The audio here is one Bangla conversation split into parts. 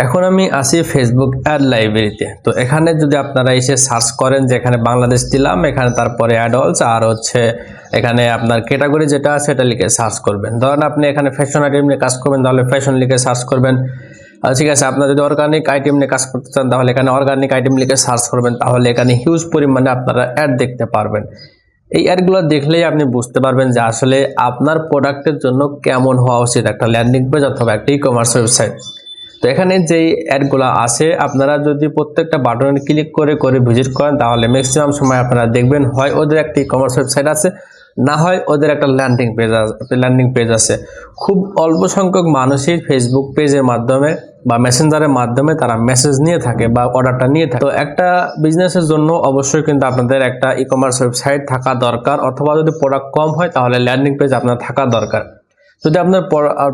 এখন আমি আছি ফেসবুক অ্যাড লাইব্রেরিতে। তো এখানে যদি আপনারা এসে সার্চ করেন যে এখানে বাংলাদেশ দিলাম, এখানে তারপরে অ্যাডলস আর হচ্ছে এখানে আপনার ক্যাটাগরি যেটা আছে সেটা লিখে সার্চ করবেন। ধরেন আপনি এখানে ফ্যাশন আইটেম নিয়ে কাজ করবেন, তাহলে ফ্যাশন লিখে সার্চ করবেন। ঠিক আছে, আপনারা যদি অর্গানিক আইটেম নিয়ে কাজ করতে চান তাহলে এখানে অর্গানিক আইটেম লিখে সার্চ করবেন, তাহলে এখানে হিউজ পরিমাণে আপনারা অ্যাড দেখতে পারবেন। এই অ্যাডগুলো দেখলেই আপনি বুঝতে পারবেন যে আসলে আপনার প্রোডাক্টের জন্য কেমন হওয়া উচিত একটা ল্যান্ডিং পেজ অথবা একটা ই কমার্স ওয়েবসাইট। তো এখানে যেই অ্যাডগুলো আছে আপনারা যদি প্রত্যেকটা বাটনে ক্লিক করে করে ভিজিট করেন তাহলে ম্যাক্সিমাম সময় আপনারা দেখবেন হয় ওদের একটা ই কমার্স ওয়েবসাইট আছে, না হয় ওদের একটা ল্যান্ডিং পেজ আছে। খুব অল্প সংখ্যক মানুষই ফেসবুক পেজের মাধ্যমে বা মেসেঞ্জারের মাধ্যমে তারা মেসেজ নিয়ে থাকে বা অর্ডারটা নিয়ে থাকে। তো একটা বিজনেসের জন্য অবশ্যই কিন্তু আপনাদের একটা ই কমার্স ওয়েবসাইট থাকা দরকার, অথবা যদি প্রোডাক্ট কম হয় তাহলে ল্যান্ডিং পেজ আপনার থাকা দরকার। যদি আপনার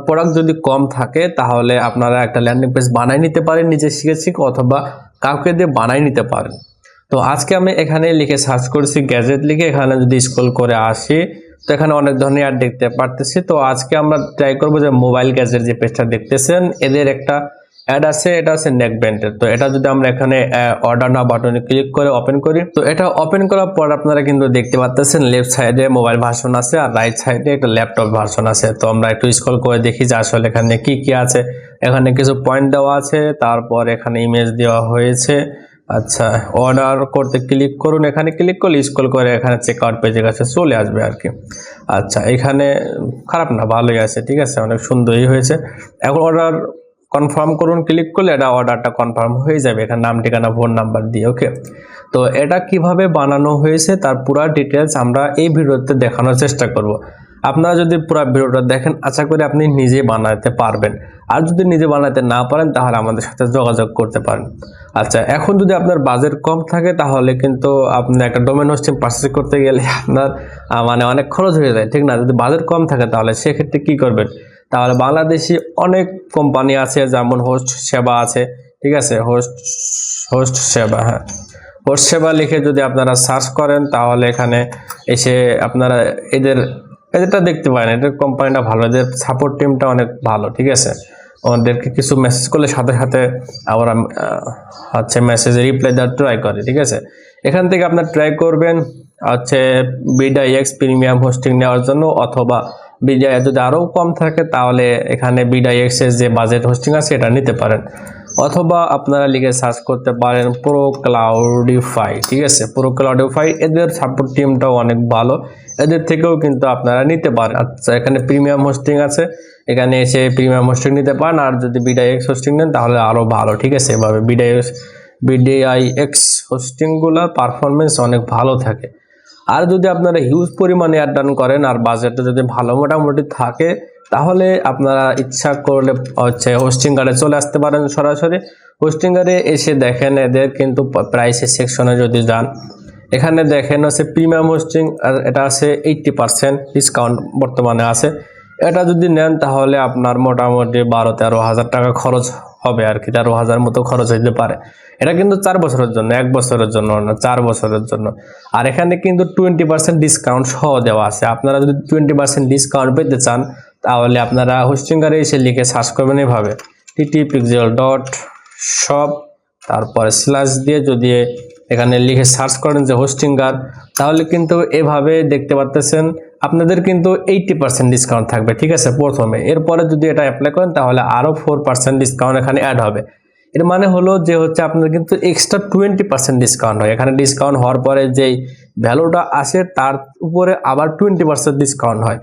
প্রোডাক্ট যদি কম থাকে তাহলে আপনারা একটা ল্যান্ডিং পেজ বানাই নিতে পারেন নিজে শিখে অথবা কাউকে দিয়ে বানাই নিতে পারেন। তো আজকে আমি এখানে লিখে সার্চ করেছি গ্যাজেট লিখে, এখানে যদি স্ক্রল করে আসি তো এখানে অনেক ধরনের অ্যাড দেখতে পারতেছি। তো আজকে আমরা ট্রাই করবো যে মোবাইল গ্যাজেট যে পেজটা দেখতেছেন এদের একটা অ্যাড আছে, এটা আছে নেক ব্যান্ডের। তো এটা যদি আমরা এখানে অর্ডার নাও বাটনে ক্লিক করে ওপেন করি, তো এটা ওপেন করার পর আপনারা কিন্তু দেখতে পাচ্ছেন লেফট সাইডে মোবাইল ভার্সন আছে আর রাইট সাইডে একটা ল্যাপটপ ভার্সন আছে। তো আমরা একটু স্ক্রল করে দেখি যে আসলে এখানে কি কি আছে। এখানে কিছু পয়েন্ট দেওয়া আছে, তারপর এখানে ইমেজ দেওয়া হয়েছে। আচ্ছা, অর্ডার করতে ক্লিক করুন, এখানে ক্লিক করলে স্ক্রল করে এখানে চেক আউট পেজের কাছে চলে আসবে আর কি। আচ্ছা, এখানে খারাপ না, ভালোই আছে, ঠিক আছে, অনেক সুন্দরই হয়েছে। এখন অর্ডার কনফার্ম করুন, ক্লিক করলে এটা অর্ডারটা কনফার্ম হয়ে যাবে এখানে নাম ঠিকানা ফোন নাম্বার দিয়ে। ওকে, তো এটা কিভাবে বানানো হয়েছে তার পুরো ডিটেলস আমরা এই ভিডিওতে দেখানোর চেষ্টা করব। আপনারা যদি পুরো ভিডিওটা দেখেন আশা করি আপনি নিজে বানাতে পারবেন, আর যদি নিজে বানাতে না পারেন তাহলে আমাদের সাথে যোগাযোগ করতে পারেন। আচ্ছা, এখন যদি আপনার বাজেট কম থাকে তাহলে কিন্তু আপনি একটা ডোমেন হোস্টিং পারচেজ করতে গেলে আপনার মানে অনেক খরচ হয়ে যায়, ঠিক না? যদি বাজেট কম থাকে তাহলে সেক্ষেত্রে কি করবেন, তাহলে বাংলাদেশি অনেক কোম্পানি আছে, যেমন হোস্ট সেবা আছে, ঠিক আছে, হোস্ট সেবা, হ্যাঁ, হোস্ট সেবা লিখে যদি আপনারা সার্চ করেন তাহলে এখানে এসে আপনারা এদেরটা দেখতে পারেন। এদের কোম্পানিটা ভালো, এদের সাপোর্ট টিমটা অনেক ভালো, ঠিক আছে। ওদেরকে কিছু মেসেজ করলে সাথে সাথে আবার হচ্ছে মেসেজে রিপ্লাই দেওয়ার ট্রাই করে, ঠিক আছে। এখান থেকে আপনার ট্রাই করবেন হচ্ছে BDIX প্রিমিয়াম হোস্টিং নেওয়ার জন্য, অথবা BDI যদি আরও কম থাকে তাহলে এখানে BDIX এর যে বাজেট হোস্টিং আছে এটা নিতে পারেন, অথবা আপনারা লিখে সার্চ করতে পারেন প্রো ক্লাউডিফাই, ঠিক আছে। প্রো ক্লাউডিফাই এদের সাপোর্ট টিমটাও অনেক ভালো, এদের থেকেও কিন্তু আপনারা নিতে পারেন। আচ্ছা, এখানে প্রিমিয়াম হোস্টিং আছে, এখানে এসে প্রিমিয়াম হোস্টিং নিতে পারেন, আর যদি BDIX হোস্টিং নেন তাহলে আরও ভালো, ঠিক আছে। এভাবে BDIX হোস্টিংগুলোর পারফরমেন্স অনেক ভালো থাকে। আর যদি আপনারা হিউজ পরিমাণে অ্যাড রান করেন আর বাজেটটা যদি ভালো মোটামুটি থাকে তাহলে আপনারা ইচ্ছা করলে হচ্ছে হোস্টিং গার্ডে চলে আসতে পারেন সরাসরি। হোস্টিং গার্ডে এসে দেখেন এদের কিন্তু প্রাইসের সেকশনে যদি যান, এখানে দেখেন হচ্ছে প্রিমিয়াম হোস্টিং, আর এটা আছে 80% ডিসকাউন্ট বর্তমানে আছে। এটা যদি নেন তাহলে আপনার মোটামুটি 12-13 হাজার টাকা খরচ হবে আর কি, 13 হাজার মতো খরচ হইতে পারে। এটা কিন্তু 4 বছরের জন্য, 1 বছরের জন্য না, 4 বছরের জন্য। আর এখানে কিন্তু 20% ডিসকাউন্ট সহ দেওয়া আছে। আপনারা যদি 20% ডিসকাউন্ট পেতে চান তাহলে আপনারা হোস্টিংগারে এসে লিখে সার্চ করবেন এভাবে ttpixel.shop, তারপরে স্ল্যাশ দিয়ে যদি এখানে লিখে সার্চ করেন যে হোস্টিংগার, তাহলে কিন্তু এভাবে দেখতে পাচ্ছেন আপনাদের কিন্তু 80% ডিসকাউন্ট থাকবে, ঠিক আছে, প্রথমে। এরপরে যদি এটা অ্যাপ্লাই করেন তাহলে আরও 4% ডিসকাউন্ট এখানে অ্যাড হবে। এর মানে হলো যে হচ্ছে আপনার কিন্তু এক্সট্রা 20% ডিসকাউন্ট হয়। এখানে ডিসকাউন্ট হওয়ার পরে যেই ভ্যালুটা আসে তার উপরে আবার 20% ডিসকাউন্ট হয়।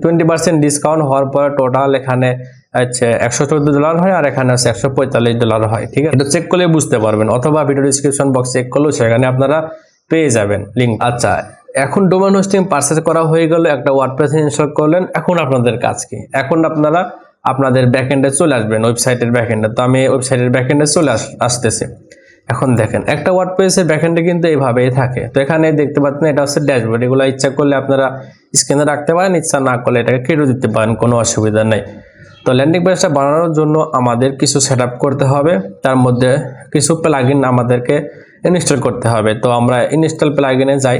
20% ডিসকাউন্ট হওয়ার পরে টোটাল এখানে হচ্ছে $114 হয়, আর এখানে হচ্ছে $145 হয়, ঠিক আছে। এটা চেক করলে বুঝতে পারবেন, অথবা ভিডিও ডিসক্রিপশন বক্স চেক করলেও সেখানে আপনারা পেয়ে যাবেন লিঙ্ক। আচ্ছা, এখন ডোমেন হোস্টিং পারচেজ করা হয়ে গেল, একটা ওয়ার্ডপ্রেস ইনস্টল করলেন। এখন আপনাদের কাজ কি? এখন আপনারা আপনাদের ব্যাকএন্ডে চলে আসবেন, ওয়েবসাইটের ব্যাকএন্ডে। তো আমি ওয়েবসাইটের ব্যাকএন্ডে চলে আসতেছি। এখন দেখেন একটা ওয়ার্ডপ্রেসের ব্যাকএন্ডে কিন্তু এইভাবেই থাকে। তো এখানে দেখতে পাচ্ছেন এটা হচ্ছে ড্যাশবোর্ড। এগুলো ইচ্ছা করলে আপনারা স্ক্রিনে রাখতে পারেন, ইচ্ছা না করলে এটাকে কেটে দিতে পারেন, কোনো অসুবিধা নেই। তো ল্যান্ডিং পেজটা বানানোর জন্য আমাদের কিছু সেটআপ করতে হবে, তার মধ্যে কিছু প্লাগইন আমাদেরকে ইনস্টল করতে হবে। তো আমরা ইনস্টল প্লাগইনে যাই।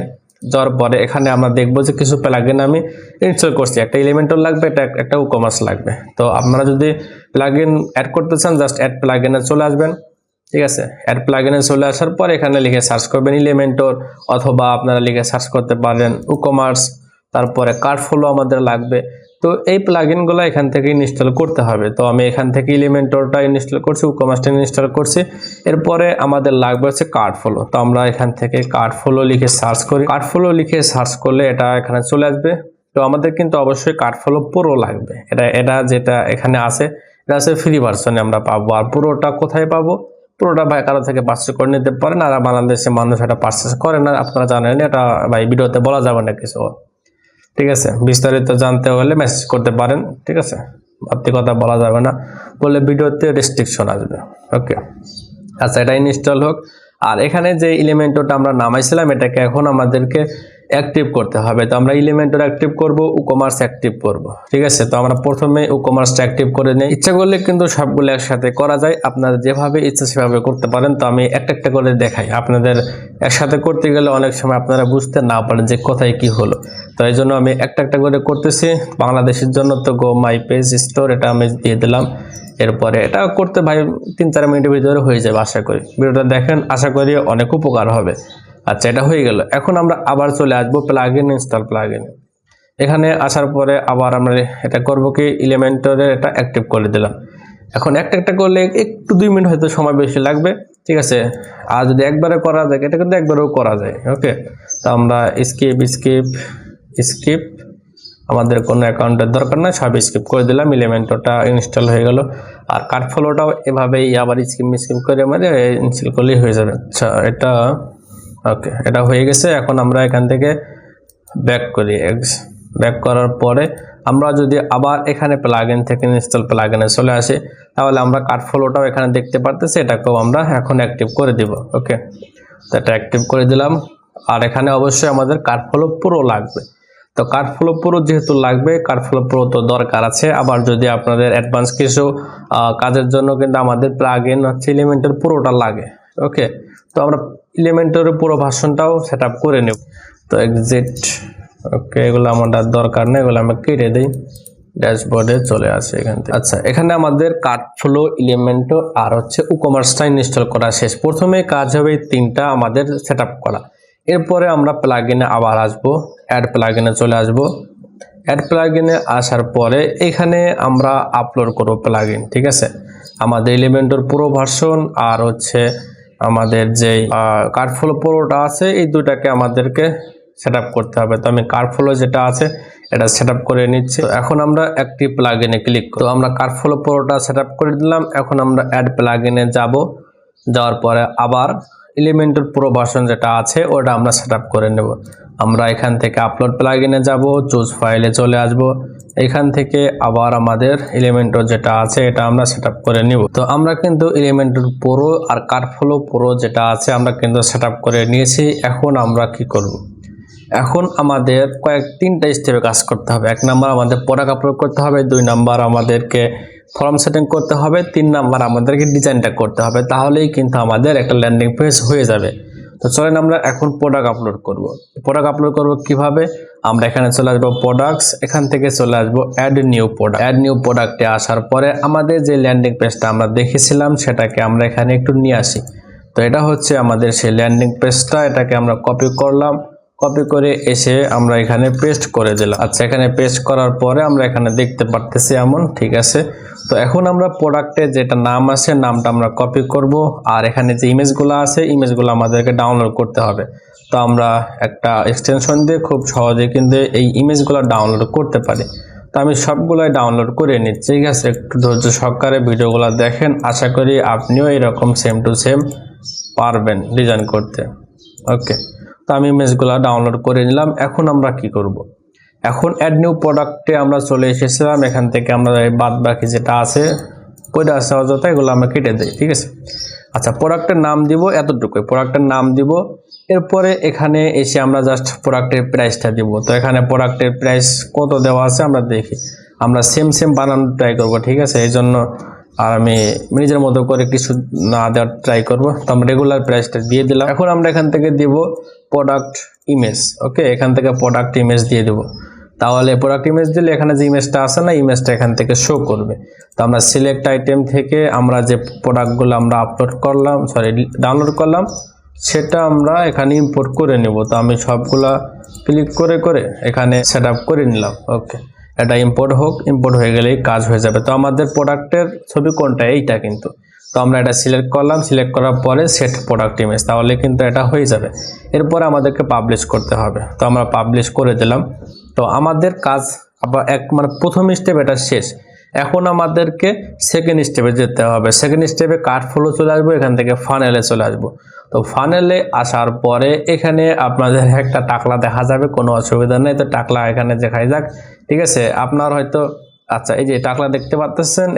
যাওয়ার পরে এখানে আমরা দেখবো যে কিছু প্লাগইন আমি ইনস্টল করছি, একটা এলিমেন্টর লাগবে, একটা উকমার্স লাগবে। তো আপনারা যদি প্লাগইন অ্যাড করতে চান জাস্ট অ্যাড প্লাগইনে চলে আসবেন, ঠিক আছে। অ্যাড প্লাগইনে চলে আসার পর এখানে লিখে সার্চ করবেন এলিমেন্টর, অথবা আপনারা লিখে সার্চ করতে পারেন উকমার্স, তারপরে কার্ড ফ্লো আমাদের লাগবে। তো এই প্লাগইনগুলো এখান থেকে ইনস্টল করতে হবে। তো আমি এখান থেকে এলিমেন্টরটা ইনস্টল করছি, উকমার্সটা ইনস্টল করছি। এরপরে আমাদের লাগবে হচ্ছে কার্ড ফ্লো। তো আমরা এখান থেকে কার্ড ফ্লো লিখে সার্চ করি, কার্ড ফ্লো লিখে সার্চ করলে এটা এখানে চলে আসবে। তো আমাদের কিন্তু অবশ্যই কার্ড ফ্লো প্রো লাগবে, এটা যেটা এখানে আছে এটা আছে ফ্রি ভার্সনে আমরা পাবো। আর পুরোটা কোথায় পাবো? পুরোটা ভাই কারো থেকে পারচেস করে নিতে পারেন, আর বাংলাদেশে মানুষ এটা পারচেস করে না, আপনারা জানেন, এটা ভাই ভিডিওতে বলা যাবে না কিছু, ঠিক আছে। বিস্তারিত জানতে হলে মেসেজ করতে পারেন, ঠিক আছে। বাড়তি কথা বলা যাবে না, বলে ভিডিওতে রেস্ট্রিকশন আসবে। ওকে, আচ্ছা, এটা ইনস্টল হোক। আর এখানে যে এলিমেন্টরটা আমরা নামাইছিলাম এটাকে এখন আমাদেরকে অ্যাক্টিভ করতে হবে। তো আমরা এলিমেন্টর অ্যাক্টিভ করব, উকমার্স অ্যাক্টিভ করব, ঠিক আছে। তো আমরা প্রথমে উকমার্সটা অ্যাক্টিভ করে নেই। ইচ্ছা করলে কিন্তু সবগুলো একসাথে করা যায়, আপনারা যেভাবে ইচ্ছা সেভাবে করতে পারেন। তো আমি একটা করে দেখাই, আপনাদের একসাথে করতে গেলে অনেক সময় আপনারা বুঝতে না পারেন যে কোথায় কি হলো। তো এই জন্য আমি একটা করে করতেছি। বাংলাদেশের জন্য তো গো মাই পেজ স্টোর, এটা আমি দিয়ে দিলাম। এরপরে এটা করতে ভাই 3-4 মিনিটের ভিতরে হয়ে যাবে আশা করি। ভিডিওটা দেখেন, আশা করি অনেক উপকার হবে। আচ্ছা, এটা হয়ে গেল। এখন আমরা আবার চলে আসবো প্লাগইন ইনস্টল প্লাগইন। এখানে আসার পরে আবার আমরা এটা করব কি, এলিমেন্টরে এটা অ্যাক্টিভ করে দিলাম। এখন একটা করলে একটু 2 মিনিট হয়তো সময় বেশি লাগবে, ঠিক আছে। আর যদি একবারে করা যায়, এটা কিন্তু একবারেও করা যায়। ওকে, তো আমরা স্কিপ আমাদের কোনো অ্যাকাউন্টের দরকার নাই, সব স্কিপ করে দিলাম। এলিমেন্টরটা ইনস্টল হয়ে গেল। আর কার্ড ফ্লোটাও এভাবেই আবার স্কিপ করে ইনস্টল করলেই হয়ে যাবে। আচ্ছা, এটা ওকে, এটা হয়ে গেছে। এখন আমরা এখান থেকে ব্যাক করি। ব্যাক করার পরে আমরা যদি আবার এখানে প্লাগইন থেকে ইনস্টল প্লাগইনে চলে আসি, তাহলে আমরা কার্ড ফ্লোটাও এখানে দেখতে পারতেছি, এটাকেও আমরা এখন অ্যাক্টিভ করে দিব। ওকে, তো এটা অ্যাক্টিভ করে দিলাম। আর এখানে অবশ্যই আমাদের কার্ড ফ্লো প্রো লাগবে। তো কার্ড ফ্লো প্রো যেহেতু লাগবে, কার্ড ফ্লো প্রো তো দরকার আছে। আবার যদি আপনাদের অ্যাডভান্স কিছু কাজের জন্য কিন্তু আমাদের প্লাগইন হচ্ছে এলিমেন্টর পুরোটা লাগে। ওকে, তো আমরা এলিমেন্টরের পুরো ভার্সনটাও সেট আপ করে নেব। তো এক্সিট, ওকে, এগুলো আমাদের দরকার নেই, এগুলো আমরা কেটে দিই। ড্যাশবোর্ডে চলে আসে এখান থেকে। আচ্ছা, এখানে আমাদের কার্ড ফ্লো, এলিমেন্টর আর হচ্ছে উকমার্সটা ইনস্টল করা শেষ। প্রথমে কাজ হবে 3টা আমাদের সেট আপ করা। এরপরে আমরা প্লাগইনে আবার আসবো, অ্যাড প্লাগইনে চলে আসবো। অ্যাড প্লাগইনে আসার পরে এখানে আমরা আপলোড করব প্লাগইন, ঠিক আছে। আমাদের এলিমেন্টর পুরো ভার্সন আর হচ্ছে আমাদের যে কার্ড ফ্লো প্রোটা আছে, এই দুটাকে আমাদেরকে সেট আপ করতে হবে। তো আমি কার্ড ফ্লো যেটা আছে এটা সেট আপ করে নিচ্ছি। তো এখন আমরা অ্যাক্টিভ প্লাগইনে ক্লিক করব। তো আমরা কার্ড ফ্লো প্রোটা সেট আপ করে দিলাম। এখন আমরা অ্যাড প্লাগইনে যাব, যাওয়ার পরে আবার এলিমেন্টর প্রো ভার্সন যেটা আছে ওটা আমরা সেট আপ করে নেব। আমরা এখান থেকে আপলোড প্লাগইনে যাব, চুজ ফাইলে চলে আসব। এখান থেকে আবার আমাদের এলিমেন্টর যেটা আছে এটা আমরা সেট আপ করে নিব। তো আমরা কিন্তু এলিমেন্টর প্রো আর কার্ড ফ্লো প্রো যেটা আছে আমরা কিন্তু সেট আপ করে নিয়েছি। এখন আমরা কি করব? এখন আমাদের 3টা স্টেপে কাজ করতে হবে। 1 নাম্বার আমাদের প্রোডাক্ট আপলোড করতে হবে, 2 নাম্বার আমাদেরকে ফর্ম সেটিং করতে হবে, 3 নাম্বার আমাদেরকে ডিজাইনটা করতে হবে। তাহলেই কিন্তু আমাদের একটা ল্যান্ডিং পেজ হয়ে যাবে। তো চলেন আমরা এখন প্রোডাক্ট আপলোড করব। প্রোডাক্ট আপলোড করব কিভাবে? আমরা এখানে চলে আসবো প্রোডাক্টস, এখান থেকে চলে আসবো add new product. Add new প্রোডাক্টে আসার পরে আমাদের যে ল্যান্ডিং পেজটা আমরা দেখেছিলাম সেটাকে আমরা এখানে একটু নিয়ে আসি। তো এটা হচ্ছে আমাদের সেই ল্যান্ডিং পেজটা, এটাকে আমরা কপি করলাম, কপি করে এসে আমরা এখানে পেস্ট করে দিলাম। আচ্ছা, এখানে পেস্ট করার পরে আমরা এখানে দেখতে পারতেছি এমন, ঠিক আছে। তো এখন আমরা প্রোডাক্টের যেটা নাম আছে নামটা আমরা কপি করব, আর এখানে যে ইমেজগুলো আছে ইমেজগুলো আমাদেরকে ডাউনলোড করতে হবে। তো আমরা একটা এক্সটেনশন দিয়ে খুব সহজে কিন্তু এই ইমেজগুলো ডাউনলোড করতে পারি। তো আমি সবগুলাই ডাউনলোড করে নিচ্ছি, ঠিক আছে। একটু ধৈর্য সহকারে ভিডিওগুলো দেখেন, আশা করি আপনিও এরকম সেম টু সেম পারবেন ডিজাইন করতে। ওকে, তো আমি ইমেজগুলো ডাউনলোড করে নিলাম। এখন আমরা কি করব? এখন অ্যাড নিউ প্রোডাক্টে আমরা চলে এসেছিলাম। এখান থেকে আমরা বাদ বাকি যেটা আছে ওইটা আছে অযথা, এগুলো আমরা কেটে দিই, ঠিক আছে। আচ্ছা, প্রোডাক্টের নাম দিব এতটুকু, প্রোডাক্টের নাম দিব। এরপরে এখানে এসে আমরা জাস্ট প্রোডাক্টের প্রাইসটা দিব। তো এখানে প্রোডাক্টের প্রাইস কত দেওয়া আছে আমরা দেখি, আমরা সেম বানানোর ট্রাই করব, ঠিক আছে। এই জন্য আর আমি নিজের মতো করে কিছু না দেওয়ার ট্রাই করব। তো আমরা রেগুলার প্রাইসটা দিয়ে দিলাম। এখন আমরা এখান থেকে দিব প্রোডাক্ট ইমেজ। ওকে, এখান থেকে প্রোডাক্ট ইমেজ দিয়ে দেব। তাহলে প্রোডাক্ট ইমেজ দিলে এখানে যে ইমেজটা আছে না, ইমেজটা এখান থেকে শো করবে। তো আমরা সিলেক্ট আইটেম থেকে আমরা যে প্রোডাক্টগুলো আমরা আপলোড করলাম, ডাউনলোড করলাম, সেটা আমরা এখানে ইম্পোর্ট করে নেব। তো আমি সবগুলা ক্লিক করে করে এখানে সেট আপ করে নিলাম। ওকে, এটা ইম্পোর্ট হোক, ইম্পোর্ট হয়ে গেলেই কাজ হয়ে যাবে। তো আমাদের প্রোডাক্টের ছবি কোনটা, এইটা কিন্তু। তো আমরা এটা সিলেক্ট করলাম, সিলেক্ট করার পরে সেট প্রোডাক্ট ইমেজ, তাহলে কিন্তু এটা হয়ে যাবে। এরপরে আমাদেরকে পাবলিশ করতে হবে। তো আমরা পাবলিশ করে দিলাম। তো আমাদের কাজ আবার মানে প্রথম স্টেপ এটা শেষ। এখন আমাদেরকে সেকেন্ড স্টেপে যেতে হবে। সেকেন্ড স্টেপে কার্ট ফ্লো চলে আসবো, এখান থেকে ফানেলে চলে আসবো। তো ফানেলে আসার পরে এখানে আপনাদের একটা টাকলা দেখা যাবে, কোনো অসুবিধা নেই। তো টাকলা এখানে দেখাই যাক, ঠিক আছে। আপনার হয়তো আচ্ছা, এই যে টাকলা দেখতে পাচ্ছেন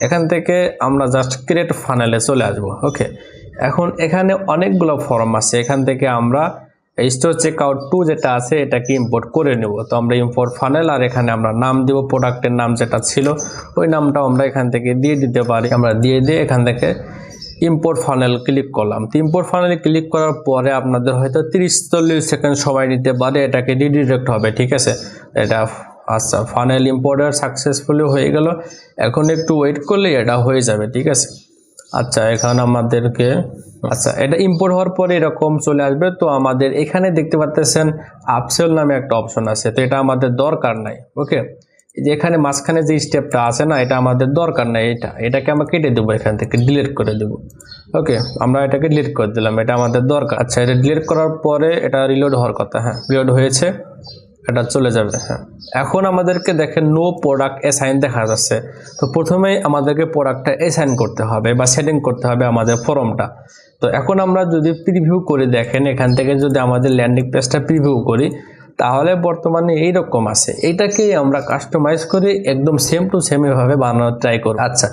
এখান থেকে আমরা জাস্ট ক্রিয়েট ফানেলে চলে আসব। ওকে, এখন এখানে অনেকগুলো ফর্ম আছে, এখান থেকে আমরা স্টোর চেকআউট টু যেটা আছে এটাকে ইম্পোর্ট করে নেব। তো আমরা ইম্পোর্ট ফানেল, আর এখানে আমরা নাম দেব, প্রোডাক্টের নাম যেটা ছিল ওই নামটাও আমরা এখান থেকে দিয়ে দিতে পারি। আমরা দিয়ে এখান থেকে ইম্পোর্ট ফানেল ক্লিক করলাম। তো ইম্পোর্ট ফানেলে ক্লিক করার পরে আপনাদের হয়তো 30-40 সেকেন্ড সময় নিতে পারে, এটাকে রিডিরেক্ট হবে, ঠিক আছে। এটা আচ্ছা, ফানেল ইম্পোর্টার সাকসেসফুলি হয়ে গেল। এখন একটু ওয়েট করলে এটা হয়ে যাবে, ঠিক আছে। আচ্ছা, এখন আমাদেরকে এটা ইম্পোর্ট হওয়ার পরে এরকম চলে আসবে। তো আমাদের এখানে দেখতে পাচ্ছেন আপসেল নামে একটা অপশন আছে, তো এটা আমাদের দরকার নাই। ওকে, যে এখানে মাঝখানে যে স্টেপটা আছে না, এটা আমাদের দরকার নাই। এটাকে আমরা কেটে দেবো, এখান থেকে ডিলিট করে দেবো। ওকে, আমরা এটাকে ডিলিট করে দিলাম, এটা আমাদের দরকার। আচ্ছা, এটা ডিলিট করার পরে এটা রিলোড হওয়ার কথা। হ্যাঁ, রিলোড হয়েছে, এটা চলে যাবে। হ্যাঁ, এখন আমাদেরকে দেখেন নো প্রোডাক্ট অ্যাসাইন দেখা যাচ্ছে। তো প্রথমেই আমাদেরকে প্রোডাক্টটা অ্যাসাইন করতে হবে বা সেটিং করতে হবে আমাদের ফর্মটা। তো এখন আমরা যদি প্রিভিউ করে দেখেন, এখান থেকে যদি আমাদের ল্যান্ডিং পেজটা প্রিভিউ করি, তাহলে বর্তমানে এইরকম আছে। এইটাকেই আমরা কাস্টমাইজ করে একদম সেম টু সেম এভাবে বানানোর ট্রাই করব। আচ্ছা,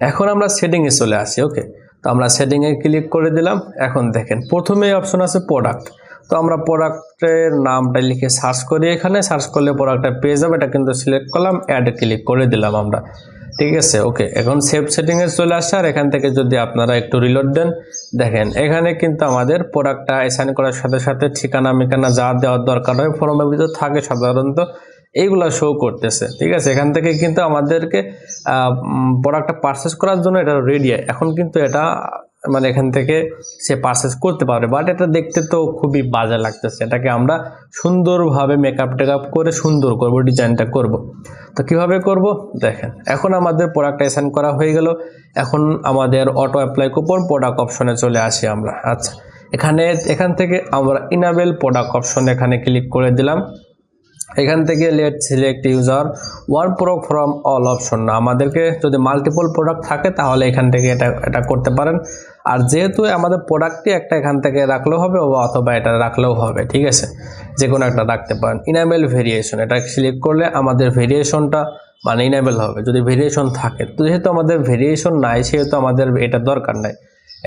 এখন আমরা সেটিংয়ে চলে আসি। ওকে, তো আমরা সেটিংয়ে ক্লিক করে দিলাম। এখন দেখেন প্রথমেই অপশন আছে প্রোডাক্ট। তো আমরা প্রোডাক্টের নামটা লিখে সার্চ করি, এখানে সার্চ করলে প্রোডাক্টটা পেয়ে যাবে। এটা কিন্তু সিলেক্ট করলাম, অ্যাড ক্লিক করে দিলাম আমরা, ঠিক আছে। ওকে, এখন সেভ সেটিংয়ে চলে আসে। আর এখান থেকে যদি আপনারা একটু রিলোড দেন, দেখেন এখানে কিন্তু আমাদের প্রোডাক্টটা অ্যাসাইন করার সাথে সাথে ঠিকানা মিকানা যা দেওয়ার দরকার হয় ফর্মের ভিতর থাকে সাধারণত, এইগুলা শো করতেছে, ঠিক আছে। এখান থেকে কিন্তু আমাদেরকে প্রোডাক্টটা পারচেস করার জন্য এটা রেডি। এখন কিন্তু এটা মানে এখান থেকে সে পারচেস করতে পারবে, বাট এটা দেখতে তো খুবই বাজে লাগতেছে। এটাকে আমরা সুন্দরভাবে মেকআপ টেকআপ করে সুন্দর করব, ডিজাইনটা করব। তো কিভাবে করব দেখেন, এখন আমাদের প্রোডাক্ট অ্যাসাইন করা হয়ে গেল। এখন আমাদের অটো অ্যাপ্লাই কুপন প্রোডাক্ট অপশনে চলে আসি আমরা। আচ্ছা, এখান থেকে আমরা ইনাবেল প্রোডাক্ট অপশন এখানে ক্লিক করে দিলাম। এখান থেকে let select user one product from all option না, আমাদেরকে যদি মাল্টিপল প্রোডাক্ট থাকে তাহলে এখান থেকে এটা করতে পারেন। আর যেহেতু আমাদের প্রোডাক্টটি একটা এখান থেকে রাখলেও হবে অথবা এটা রাখলেও হবে, ঠিক আছে, যে কোনো একটা রাখতে পারেন। ইনাবেল ভেরিয়েশন, এটা সিলেক্ট করলে আমাদের ভেরিয়েশনটা মানে ইনাবেল হবে যদি ভেরিয়েশন থাকে। তো যেহেতু আমাদের ভেরিয়েশন নাই সেহেতু আমাদের এটা দরকার নাই।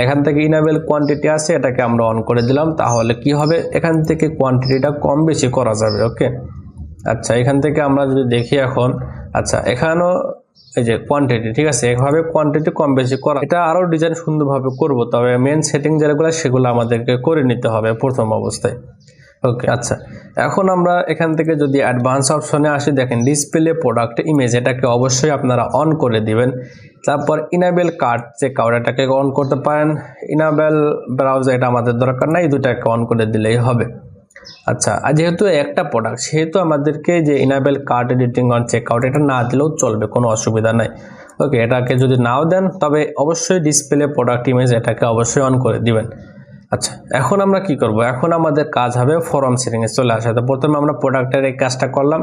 এখান থেকে ইনাবেল কোয়ান্টিটি আছে, এটাকে আমরা অন করে দিলাম। তাহলে কি হবে, এখান থেকে কোয়ান্টিটিটা কম বেশি করা যাবে। ওকে, আচ্ছা, এখান থেকে আমরা যদি দেখি এখন, আচ্ছা এখানেও এই যে কোয়ান্টিটি, ঠিক আছে, এভাবে কোয়ান্টিটি কম বেশি করা, এটা আরও ডিজাইন সুন্দরভাবে করব। তবে মেন সেটিং যেগুলো সেগুলো আমাদেরকে করে নিতে হবে প্রথম অবস্থায়। ওকে, আচ্ছা, এখন আমরা এখান থেকে যদি অ্যাডভান্স অপশনে আসি, দেখেন ডিসপ্লে প্রোডাক্ট ইমেজ, এটাকে অবশ্যই আপনারা অন করে দিবেন। তারপর ইনাবেল কার্ট চেকআউট, এটাকে অন করতে পারেন। ইনাবেল ব্রাউজার, এটা আমাদের দরকার নাই, এই দুটাকে অন করে দিলেই হবে। আচ্ছা, আর যেহেতু একটা প্রোডাক্ট সেহেতু আমাদেরকে যে enable cart editing on checkout এটা না দিলেও চলবে, কোনো অসুবিধা নাই। ওকে, এটাকে যদি নাও দেন তবে অবশ্যই ডিসপ্লে প্রোডাক্ট ইমেজ এটাকে অবশ্যই অন করে দিবেন। আচ্ছা, এখন আমরা কি করব, এখন আমাদের কাজ হবে ফরম সেটিংয়ে চলে আসা। তো প্রথমে আমরা প্রোডাক্টের এই কাজটা করলাম।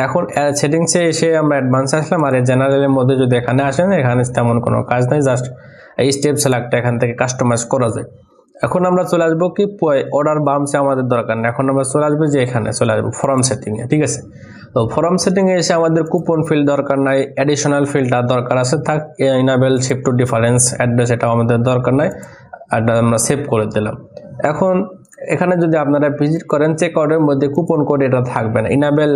এখন সেটিংসে এসে আমরা অ্যাডভান্স আসলাম। আর এই জেনারেলের মধ্যে যদি এখানে আসেন, এখানে তেমন কোনো কাজ নেই, জাস্ট এই স্টেপ সিলেক্টটা এখান থেকে কাস্টমাইজ করা যায়। এখন আমরা চলে আসবো কি অর্ডার বাম্পসে আমাদের দরকার নেই, এখন আমরা চলে আসবো যে এখানে চলে আসবো ফর্ম সেটিংয়ে, ঠিক আছে। তো ফর্ম সেটিংয়ে এসে আমাদের কুপন ফিল্ড দরকার নাই, অ্যাডিশনাল ফিল্ডটা দরকার আছে থাক, enable ship to difference address, এটা আমাদের দরকার নাই, আর আমরা সেভ করে দিলাম। এখন এখানে যদি আপনারা ভিজিট করেন চেক আউটের মধ্যে কুপন কোড এটা থাকবে না ইনাবেল।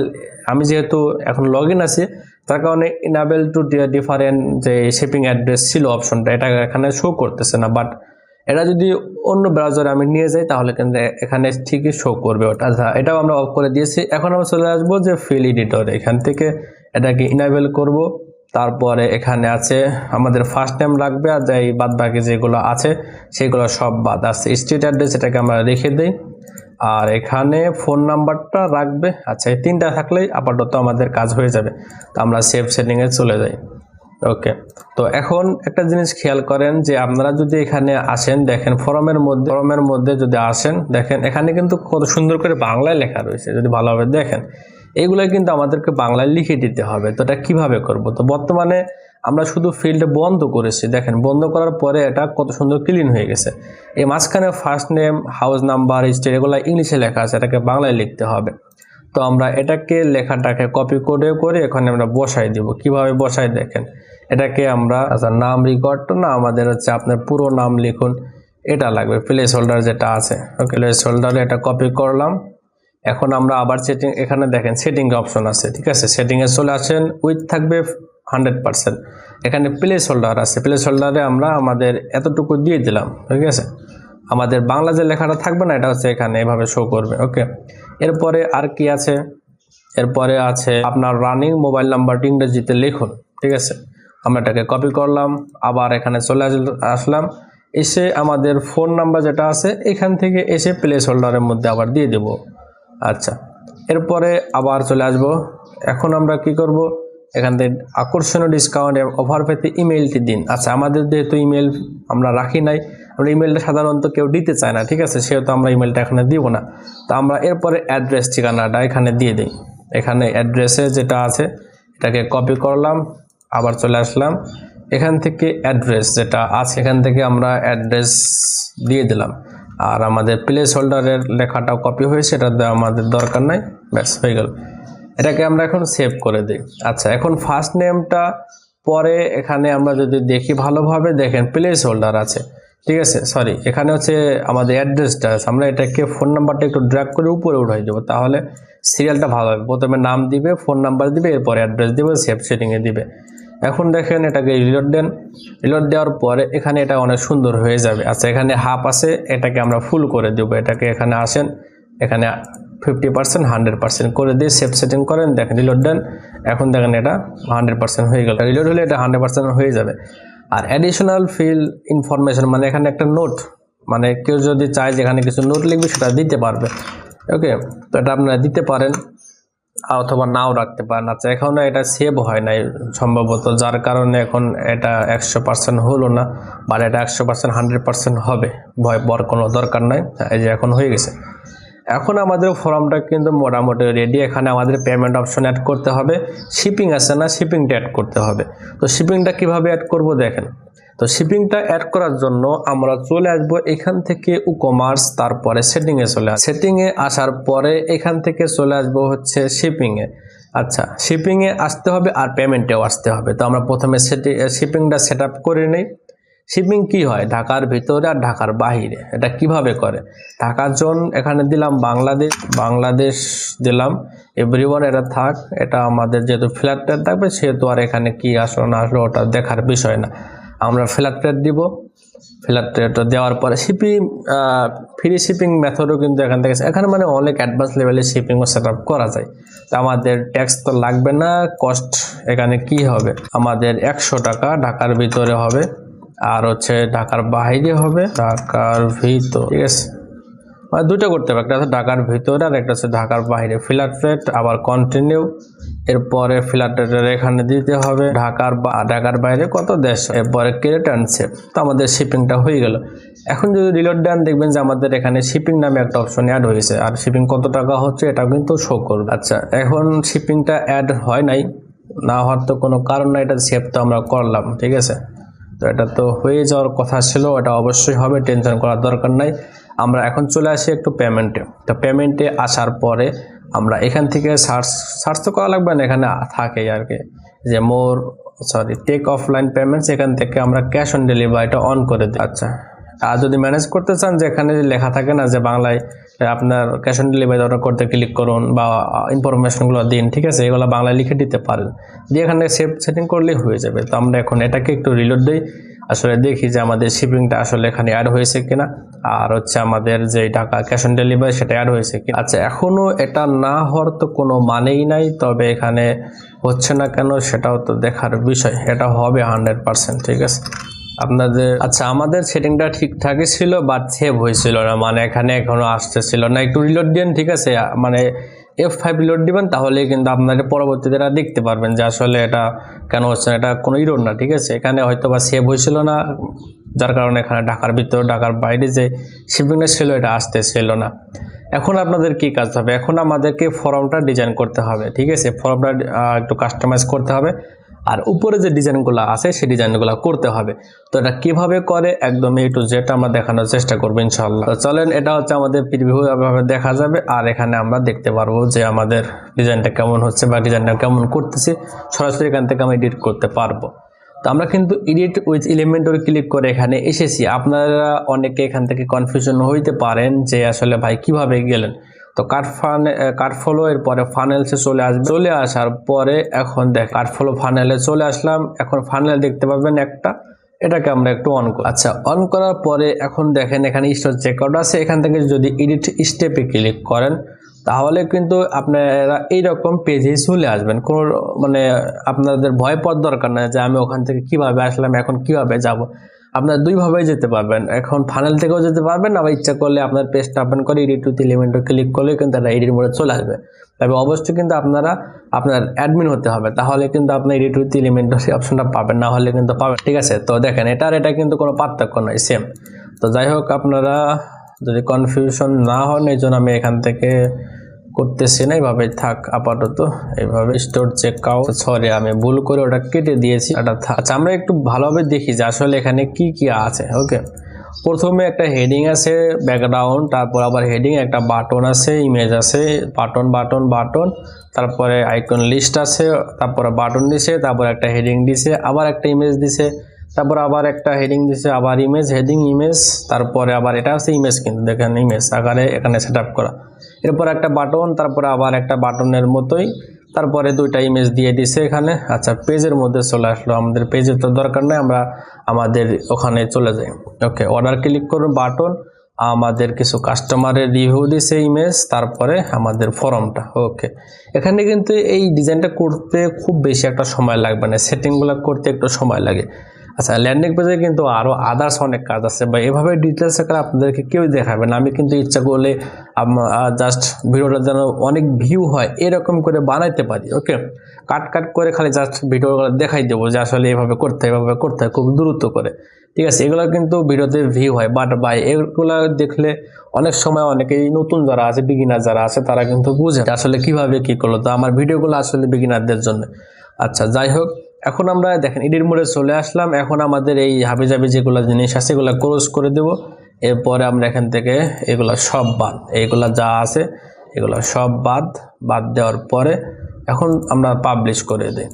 আমি যেহেতু এখন লগ ইন আছি তার কারণে ইনাবেল টু ডিফারেন্ট যে শিপিং অ্যাড্রেস ছিল অপশনটা এটা এখানে শো করতেছে না, বাট এটা যদি অন্য ব্রাউজারে আমি নিয়ে যাই তাহলে কিন্তু এখানে ঠিকই শো করবে ওটা। আচ্ছা, এটাও আমরা অফ করে দিয়েছি। এখন আমরা চলে আসবো যে ফিল এডিটর, এখান থেকে এটাকে ইনাবেল করব। তারপরে এখানে আছে আমাদের ফার্স্ট নেম লাগবে, আর যাই বাদ বাকি যেগুলো আছে সেগুলো সব বাদ আছে। স্ট্রিট অ্যাড্রেস এটাকে আমরা রেখে দিই, আর এখানে ফোন নাম্বারটা রাখবে। আচ্ছা, এই তিনটা থাকলেই আপাতত আমাদের কাজ হয়ে যাবে। তো আমরা সেভ সেটিংয়ে চলে যাই। ওকে, তো এখন একটা জিনিস খেয়াল করেন যে আপনারা যদি এখানে আসেন, দেখেন ফরমের মধ্যে যদি আসেন, দেখেন এখানে কিন্তু কত সুন্দর করে বাংলায় লেখা রয়েছে। যদি ভালোভাবে দেখেন এইগুলো কিন্তু আমাদেরকে বাংলায় লিখে দিতে হবে। তো এটা কিভাবে করব? তো বর্তমানে আমরা শুধু ফিল্ড বন্ধ করেছি, দেখেন বন্ধ করার পরে এটা কত সুন্দর ক্লিন হয়ে গেছে। এই মাঝখানে first name, house number, state এগুলো ইংলিশে লেখা আছে, এটাকে বাংলায় লিখতে হবে। তো আমরা এটাকে লেখাটাকে কপি করে এখানে আমরা বসাই দিব। কিভাবে বসাই দেখেন, এটাকে আমরা আচ্ছা নাম রেকর্ড না, আমাদের হচ্ছে আপনার পুরো নাম লিখুন, এটা লাগবে প্লেস হোল্ডার যেটা আছে। ওকে, প্লেস হোল্ডারে এটা কপি করলাম। এখন আমরা আবার সেটিং, এখানে দেখেন সেটিং অপশন আছে, ঠিক আছে। সেটিংয়ে চলে আসেন, উইথ থাকবে 100%। এখানে প্লেস হোল্ডার আছে, প্লেস হোল্ডারে আমরা আমাদের এতটুকু দিয়ে দিলাম, ঠিক আছে। আমাদের বাংলা যে লেখাটা থাকবে না এটা হচ্ছে এখানে এভাবে শো করবে। ওকে, এরপরে আর কি আছে? এরপরে আছে আপনার রানিং মোবাইল নাম্বারটি ইংরেজিতে লিখুন, ঠিক আছে। আমরা এটাকে কপি করলাম, আবার এখানে চলে আসলাম, এসে আমাদের ফোন নাম্বার যেটা আছে এখান থেকে এসে প্লেস হোল্ডারের মধ্যে আবার দিয়ে দেব। আচ্ছা, এরপরে আবার চলে আসব। এখন আমরা কি করব, এখান থেকে আকর্ষণীয় ডিসকাউন্ট অফার পেতে ইমেলটি দিন। আচ্ছা, আমাদের যেহেতু ইমেল আমরা রাখি নাই, আমরা ইমেলটা সাধারণত কেউ দিতে চায় না, ঠিক আছে, সেহেতু আমরা ইমেলটা এখানে দিব না। তো আমরা এরপরে অ্যাড্রেস ঠিকানাটা এখানে দিয়ে দিই। এখানে অ্যাড্রেসে যেটা আছে এটাকে কপি করলাম, আবার চলে আসলাম, এখান থেকে অ্যাড্রেস যেটা আছে এখান থেকে আমরা অ্যাড্রেস দিয়ে দিলাম। আর আমাদের প্লেস হোল্ডারের লেখাটাও কপি হয়েছে, এটা আমাদের দরকার নাই, ব্যাস হয়ে গেল। এটাকে আমরা এখন সেভ করে দিই। আচ্ছা, এখন ফার্স্ট নেমটা পরে এখানে আমরা যদি দেখি ভালোভাবে, দেখেন প্লেস হোল্ডার আছে, ঠিক আছে, সরি এখানে হচ্ছে আমাদের অ্যাড্রেসটা আছে। আমরা এটাকে ফোন নাম্বারটা একটু ড্র্যাগ করে উপরে উঠাই দেবো, তাহলে সিরিয়ালটা ভালো হবে। প্রথমে নাম দিবে, ফোন নাম্বার দিবে, এরপরে অ্যাড্রেস দিবে, সেভ সেটিংয়ে দিবে। এখন দেখেন এটাকে রিলোড দেন, রিলোড দেওয়ার পরে এখানে এটা অনেক সুন্দর হয়ে যাবে। আচ্ছা, এখানে হাফ আছে, এটাকে আমরা ফুল করে দেবো। এটাকে এখানে আসেন, এখানে 50% 100% করে দিয়ে সেভ সেটিং করেন, দেখেন রিলোড দেন। এখন দেখেন এটা 100% হয়ে গেল। রিলোড হলে এটা 100% হয়ে যাবে। আর অ্যাডিশনাল ফিল ইনফরমেশন মানে এখানে একটা নোট, মানে কেউ যদি চায় যেখানে কিছু নোট লিখবে সেটা দিতে পারবে। ওকে, তো এটা আপনারা দিতে পারেন অথবা নাও রাখতে পারেন। আচ্ছা, এখনও এটা সেভ হয় নাই সম্ভবত, যার কারণে এখন এটা 100% হলো না, বা এটা 100% 100% হবে। ভয় পাওয়ার কোনো দরকার নাই, এই যে এখন হয়ে গেছে। এখন আমাদের ফর্মটা কিন্তু মোটামুটি রেডি। এখানে আমাদের পেমেন্ট অপশন অ্যাড করতে হবে, শিপিং আছে না, শিপিংটা অ্যাড করতে হবে। তো শিপিংটা কিভাবে অ্যাড করব দেখেন। তো শিপিংটা অ্যাড করার জন্য আমরা চলে আসব এখান থেকে কমার্স, তারপরে সেটিংয়ে চলে আসব। সেটিংয়ে আসার পরে এখান থেকে চলে আসব হচ্ছে শিপিংয়ে। আচ্ছা, শিপিংয়ে আসতে হবে আর পেমেন্টেও আসতে হবে। তো আমরা প্রথমে শিপিংটা সেট আপ করে নিই। শিপিং কি হয়, ঢাকার ভিতরে আর ঢাকার বাহিরে। এটা কিভাবে করে, ঢাকার জোন এখানে দিলাম বাংলাদেশ দিলাম, এভরিওয়ান এটা থাক। এটা আমাদের যেহেতু ফ্ল্যাট রেট থাকবে সেহেতু আর এখানে কি আসলো না আসলো ওটা দেখার বিষয় না। আমরা ফ্ল্যাট রেট দিব। ফ্ল্যাট রেট দেওয়ার পরে শিপিং ফ্রি শিপিং মেথডও কিন্তু এখান থেকে, এখানে মানে অনেক অ্যাডভান্স লেভেলের শিপিংও সেট আপ করা যায়। তো আমাদের ট্যাক্স তো লাগবে না। কস্ট এখানে কি হবে, আমাদের 100 টাকা ঢাকার ভিতরে হবে, আর হচ্ছে ঢাকার বাইরে হবে ঢাকার ভিতর, ঠিক আছে। মানে দুটো করতে হবে, একটা হচ্ছে ঢাকার ভিতরে আর একটা হচ্ছে ঢাকার বাইরে। ফ্ল্যাট রেট আবার কন্টিনিউ, এরপরে ফ্ল্যাট রেটের এখানে দিতে হবে ঢাকার বাইরে কত দেশ, এরপরে ক্রিয়েট অ্যান্ড সেভ। তো আমাদের শিপিংটা হয়ে গেল। এখন যদি রিলোড দেন দেখবেন যে আমাদের এখানে শিপিং নামে একটা অপশন অ্যাড হয়েছে, আর শিপিং কত টাকা হচ্ছে এটাও কিন্তু শো করবে। আচ্ছা, এখন শিপিংটা অ্যাড হয় নাই, না হওয়ার তো কোনো কারণ নাই, এটা সেভ তো আমরা করলাম, ঠিক আছে। তো এটা তো হয়ে যাওয়ার কথা ছিল, এটা অবশ্যই হবে, টেনশন করার দরকার নাই। আমরা এখন চলে আসি একটু পেমেন্টে। তো পেমেন্টে আসার পরে আমরা এখান থেকে সার্চ তো করা লাগবে না, এখানে থাকেই আর কি, যে টেক অফলাইন পেমেন্টস, এখান থেকে আমরা ক্যাশ অন ডেলিভারিটা অন করে দিই। আচ্ছা, আর যদি ম্যানেজ করতে চান যে এখানে লেখা থাকে না যে বাংলায় আপনার ক্যাশ অন ডেলিভারি অর্ডার করতে ক্লিক করুন বা ইনফরমেশনগুলো দিন, ঠিক আছে, এগুলো বাংলায় লিখে দিতে পারেন, দিয়ে এখানে সেভ সেটিং করলেই হয়ে যাবে। তো আমরা এখন এটাকে একটু রিলোড দিই, আসলে দেখি যে আমাদের শিপিংটা আসলে এখানে অ্যাড হয়েছে কিনা, আর হচ্ছে আমাদের যে টাকা ক্যাশ অন ডেলিভারি সেটা অ্যাড হয়েছে কিনা। আচ্ছা, এখনও এটা না হওয়ার তো কোনো মানেই নাই, তবে এখানে হচ্ছে না কেন সেটাও তো দেখার বিষয়। এটা হবে 100%, ঠিক আছে আপনাদের। আচ্ছা, আমাদের সেটিংটা ঠিকঠাকই ছিল, বাট সেভ হয়েছিল না, মানে এখানে এখনো আসতেছিল না। একটু রিলোড দেন, ঠিক আছে, মানে F5 রিলোড দিবেন, তাহলে কিন্তু আপনারা পরবর্তীতে এটা দেখতে পারবেন যে আসলে এটা কেন হচ্ছে না। এটা কোনো ইরোর না, ঠিক আছে, এখানে হয়তো বা সেভ হয়েছিল না, যার কারণে এখানে ঢাকার ভিতরে ঢাকার বাইরে যে শিপিংটা ছিল এটা আসতেছিল না। এখন আপনাদের কি কাজ হবে, এখন আমাদেরকে ফর্মটা ডিজাইন করতে হবে, ঠিক আছে, ফর্মটা একটু কাস্টমাইজ করতে হবে, আর উপরে যে ডিজাইনগুলো আছে সেই ডিজাইনগুলো করতে হবে। তো এটা কিভাবে করে একদম A to Z আমরা দেখানোর চেষ্টা করবো ইনশাআল্লাহ। তো চলেন, এটা হচ্ছে আমাদের প্রিভিউ এভাবে দেখা যাবে, আর এখানে আমরা দেখতে পারবো যে আমাদের ডিজাইনটা কেমন হচ্ছে বা ডিজাইনটা কেমন করতেছি, সরাসরি এখান থেকে আমি এডিট করতে পারবো। তো আমরা কিন্তু এডিট উইথ এলিমেন্টরে ক্লিক করে এখানে এসেছি। আপনারা অনেকে এখান থেকে কনফিউশন হইতে পারেন যে আসলে ভাই কিভাবে গেলেন। তো কার্ড ফলো এর পরে ফানেলসে চলে আসবে, চলে আসার পরে এখন দেখ কার্ড ফলো ফানেলে চলে আসলাম। এখন ফানেল দেখতে পাবেন একটা, এটাকে আমরা একটু অন করি। আচ্ছা, অন করার পরে এখন দেখেন এখানে স্টোর চেকআউট আছে, এখান থেকে যদি এডিট স্টেপে ক্লিক করেন তাহলে কিন্তু আপনারা এইরকম পেজে চলে আসবেন। কোনো মানে আপনাদের ভয় পাওয়ার দরকার নাই যে আমি ওখান থেকে কিভাবে আসলাম, এখন কিভাবে যাব। আপনারা দুইভাবেই যেতে পারবেন, এখন ফানেল থেকেও যেতে পারবেন, আবার ইচ্ছা করলে আপনার পেজটা ওপেন করে এডিট উইথ এলিমেন্টে ক্লিক করলে কিন্তু এটা এডিট মোডে চলে আসবে। তবে অবশ্যই কিন্তু আপনার অ্যাডমিন হতে হবে, তাহলে কিন্তু আপনার এডিট উইথ এলিমেন্ট অপশনটা পাবেন, না হলে কিন্তু পাবেন, ঠিক আছে। তো দেখেন এটা কিন্তু কোনো পার্থক্য নয়, সেম। তো যাই হোক, আপনারা যদি কনফিউশন না হন এই জন্য আমি এখান থেকে করতেছি না, এইভাবে থাক আপাতত, এইভাবে স্টোর চেকআউট, সরি আমি ভুল করে ওটা কেটে দিয়েছি, এটা থাক। আচ্ছা, আমরা একটু ভালোভাবে দেখি যে আসলে এখানে কি কি আছে। ওকে, প্রথমে একটা হেডিং আছে, ব্যাকগ্রাউন্ড, তারপর আবার হেডিং, একটা বাটন আছে, ইমেজ আছে, বাটন, তারপরে আইকন লিস্ট আছে, তারপরে বাটন দিছে, তারপর একটা হেডিং দিছে, আবার একটা ইমেজ দিছে, তারপর আবার একটা হেডিং দিছে, আবার ইমেজ, হেডিং, ইমেজ, তারপরে আবার এটা আছে ইমেজ, কিন্তু দেখেন ইমেজ আকারে এখানে সেট আপ করা। এরপর একটা বাটন, তারপরে আবার একটা বাটনের মতোই, তারপরে দুইটা ইমেজ দিয়ে দিছে এখানে। আচ্ছা, পেজের মধ্যে চলে আসলো, আমাদের পেজের তো দরকার নেই, আমরা আমাদের ওখানে চলে যাই। ওকে, অর্ডার ক্লিক করুন, বাটন, আমাদের কিছু কাস্টমারের রিভিউ দিছে, ইমেজ, তারপরে আমাদের ফর্মটা। ওকে, এখানে কিন্তু এই ডিজাইনটা করতে খুব বেশি একটা সময় লাগবে না, সেটিংগুলো করতে একটু সময় লাগে। আচ্ছা, ল্যান্ডিং পেজে কিন্তু আরও আদার্স অনেক কাজ আছে, বা এভাবে ডিটেলস আকারে আপনাদেরকে কেউ দেখাবে না। আমি কিন্তু ইচ্ছা করলে জাস্ট ভিডিওটা যেন অনেক ভিউ হয় এরকম করে বানাইতে পারি। ওকে, কাট করে খালি জাস্ট ভিডিওগুলো দেখাই দেবো যে আসলে এভাবে করতে হয়, এভাবে করতে হয়, খুব দ্রুত করে, ঠিক আছে। এগুলো কিন্তু ভিডিওতে ভিউ হয়, বাট বাই এগুলো দেখলে অনেক সময় অনেকেই নতুন যারা আছে, বিগিনার যারা আছে, তারা কিন্তু বুঝে আসলে কিভাবে কি করলো। তো আমার ভিডিওগুলো আসলে বিগিনারদের জন্য। আচ্ছা, যাই হোক, এখন আমরা দেখেন এডিট মোডে চলে আসলাম। এখন আমাদের এই হাবিজাবি যেগুলো জিনিস আছে এগুলো ক্লোজ করে দেব। এরপরে আমরা এখান থেকে এগুলো সব বাদ, এইগুলা যা আছে এগুলো সব বাদ দেওয়ার পরে এখন আমরা পাবলিশ করে দিই।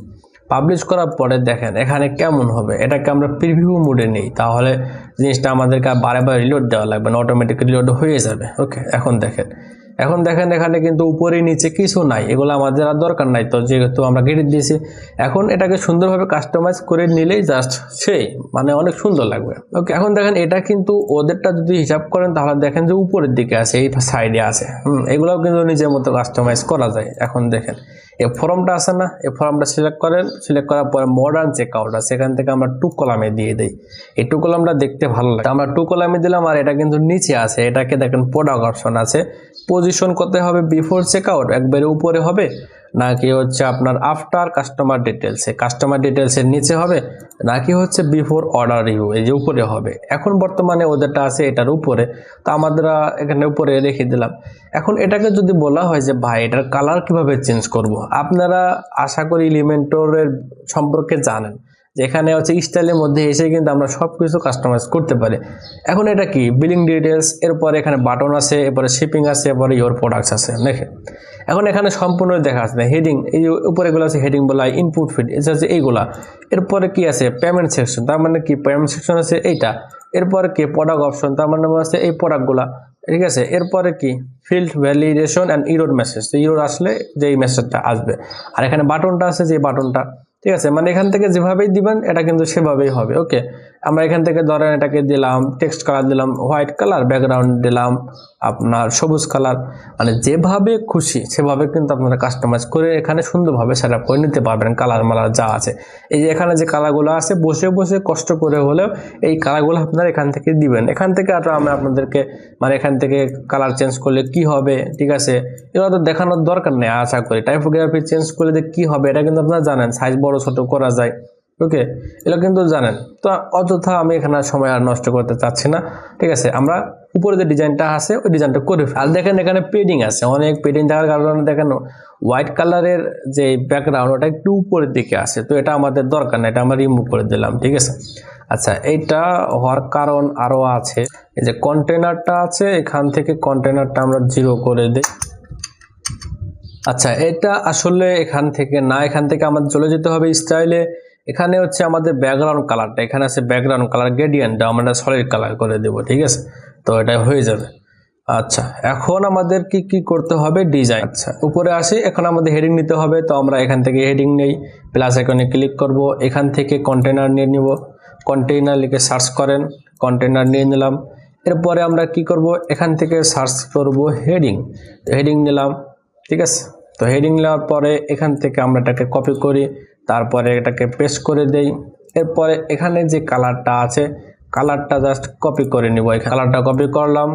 পাবলিশ করার পরে দেখেন এখানে কেমন হবে, এটাকে আমরা প্রিভিউ মোডে নেই, তাহলে জিনিসটা আমাদেরকে বারে রিলোড দেওয়া লাগবে না, অটোমেটিক রিলোড হয়ে যাবে। ওকে, এখন দেখেন এখানে কিন্তু উপরে নিচে কিছু নাই, এগুলো আমাদের আর দরকার নাই, তো যেহেতু আমরা কেটে দিয়েছি। এখন এটাকে সুন্দরভাবে কাস্টমাইজ করে নিলেই জাস্ট সেই মানে অনেক সুন্দর লাগবে। ওকে, এখন দেখেন এটা কিন্তু ওদেরটা যদি হিসাব করেন তাহলে দেখেন যে উপরের দিকে আছে, এই সাইডে আছে, এগুলোও কিন্তু নিজের মতো কাস্টমাইজ করা যায়। এখন দেখেন এই ফর্মটা আছে না, এই ফর্মটা সিলেক্ট করেন, সিলেক্ট করার পরে মডার্ন চেকআউট আছে, সেখান থেকে আমরা 2 কলামে দিয়ে দিই। এই 2 কলামটা দেখতে ভালো লাগে, আমরা 2 কলামে দিলাম। আর এটা কিন্তু নিচে আছে, এটাকে দেখেন প্রোডাক্ট অপশন আছে, পজিশন করতে হবে বিফোর চেকআউট একবারে উপরে হবে, নাকি হচ্ছে আপনার আফটার কাস্টমার ডিটেলসের নিচে হবে, নাকি হচ্ছে বিফোর অর্ডার রিভিউ এই যে উপরে হবে। এখন বর্তমানে ওদেরটা আছে এটার উপরে, তো আমাদের এখানে উপরে রেখে দিলাম। এখন এটাকে যদি বলা হয় যে ভাই এটার কালার কিভাবে চেঞ্জ করব, আপনারা আশা করি এলিমেন্টরের সম্পর্কে জানেন, যেখানে হচ্ছে স্টাইলের মধ্যে এসে কিন্তু আমরা সব কিছু কাস্টমাইজ করতে পারি। এখন এটা কি বিলিং ডিটেলস, এরপরে এখানে বাটন আছে, এরপরে শিপিং আছে, এরপরে ইওর প্রোডাক্টস আছে। দেখেন এখন এখানে সম্পূর্ণ দেখা আছে হেডিং, এই উপরে এগুলো আছে হেডিং বলা, ইনপুট ফিড এটা আছে এইগুলা। এরপরে কি আছে পেমেন্ট সেকশন, তার মানে কি পেমেন্ট সেকশন আছে এইটা, এরপরে কি প্রোডাক্ট অপশন, তার মানে আছে এই প্রোডাক্টগুলা, ঠিক আছে। এরপরে কি field validation and error message, তো ইরোর আসলে যে এই মেসেজটা আসবে। আর এখানে বাটনটা আছে, যে বাটনটা, ঠিক আছে, মানে এখান থেকে যেভাবেই দিবেন এটা কিন্তু সেভাবেই হবে। ওকে, আমরা এখান থেকে ধরেন এটাকে দিলাম টেক্সট কালার, দিলাম হোয়াইট কালার, ব্যাকগ্রাউন্ড দিলাম আপনার সবুজ কালার, মানে যেভাবে খুশি সেভাবে কিন্তু আপনারা কাস্টমাইজ করে এখানে সুন্দরভাবে সেট আপ করে নিতে পারবেন। কালার মালার যা আছে, এই যে এখানে যে কালারগুলো আছে, বসে বসে কষ্ট করে হলেও এই কালারগুলো আপনারা এখান থেকে দিবেন। এখান থেকে আর আমি আপনাদেরকে মানে এখান থেকে কালার চেঞ্জ করলে কি হবে, ঠিক আছে, এগুলো তো দেখানোর দরকার নেই আশা করি। টাইপোগ্রাফি চেঞ্জ করলে যে কি হবে এটা কিন্তু আপনারা জানেন, সাইজ বড় ছোট করা যায়। ওকে, এগুলো কিন্তু জানেন। তো অযথা আমি এখানে সময় আর নষ্ট করতে চাচ্ছি না, ঠিক আছে। আমরা উপরে যে ডিজাইনটা আছে ওই ডিজাইনটা করে, আর দেখেন এখানে পেডিং আছে, অনেক পেডিং থাকার কারণে দেখেন হোয়াইট কালারের যে ব্যাকগ্রাউন্ড ওটা একটু উপরের দিকে আছে, তো এটা আমাদের দরকার না, এটা আমরা রিমুভ করে দিলাম, ঠিক আছে। আচ্ছা, এইটা হওয়ার কারণ আরও আছে, এই যে কন্টেনারটা আছে, এখান থেকে কন্টেনারটা আমরা 0 করে দিই। আচ্ছা, এটা আসলে এখান থেকে না, এখান থেকে আমাদের চলে যেতে হবে স্টাইলে। এখানে হচ্ছে আমাদের ব্যাকগ্রাউন্ড কালারটা, এখানে আছে ব্যাকগ্রাউন্ড কালার গ্রেডিয়েন্টটা আমরা সলিড কালার করে দেব, ঠিক আছে, তো এটা হয়ে যাবে। আচ্ছা, এখন আমাদের কি করতে হবে, ডিজাইন। আচ্ছা, উপরে আসি, এখন আমাদের হেডিং নিতে হবে, তো আমরা এখান থেকে হেডিং নেই, প্লাস আইকনে ক্লিক করব, এখান থেকে কন্টেনার নিয়ে নিব, কন্টেনার লিখে সার্চ করেন, কন্টেনার নিয়ে নিলাম। এরপরে আমরা কি করব, এখান থেকে সার্চ করব হেডিং, হেডিং নিলাম, ঠিক আছে। তো হেডিং নেওয়ার পরে এখান থেকে আমরা এটাকে কপি করি, তারপরে এটাকে পেস্ট করে দেই। এরপরে এখানে যে কালারটা আছে কালারটা জাস্ট কপি করে নিব, এই কালারটা কপি করলাম,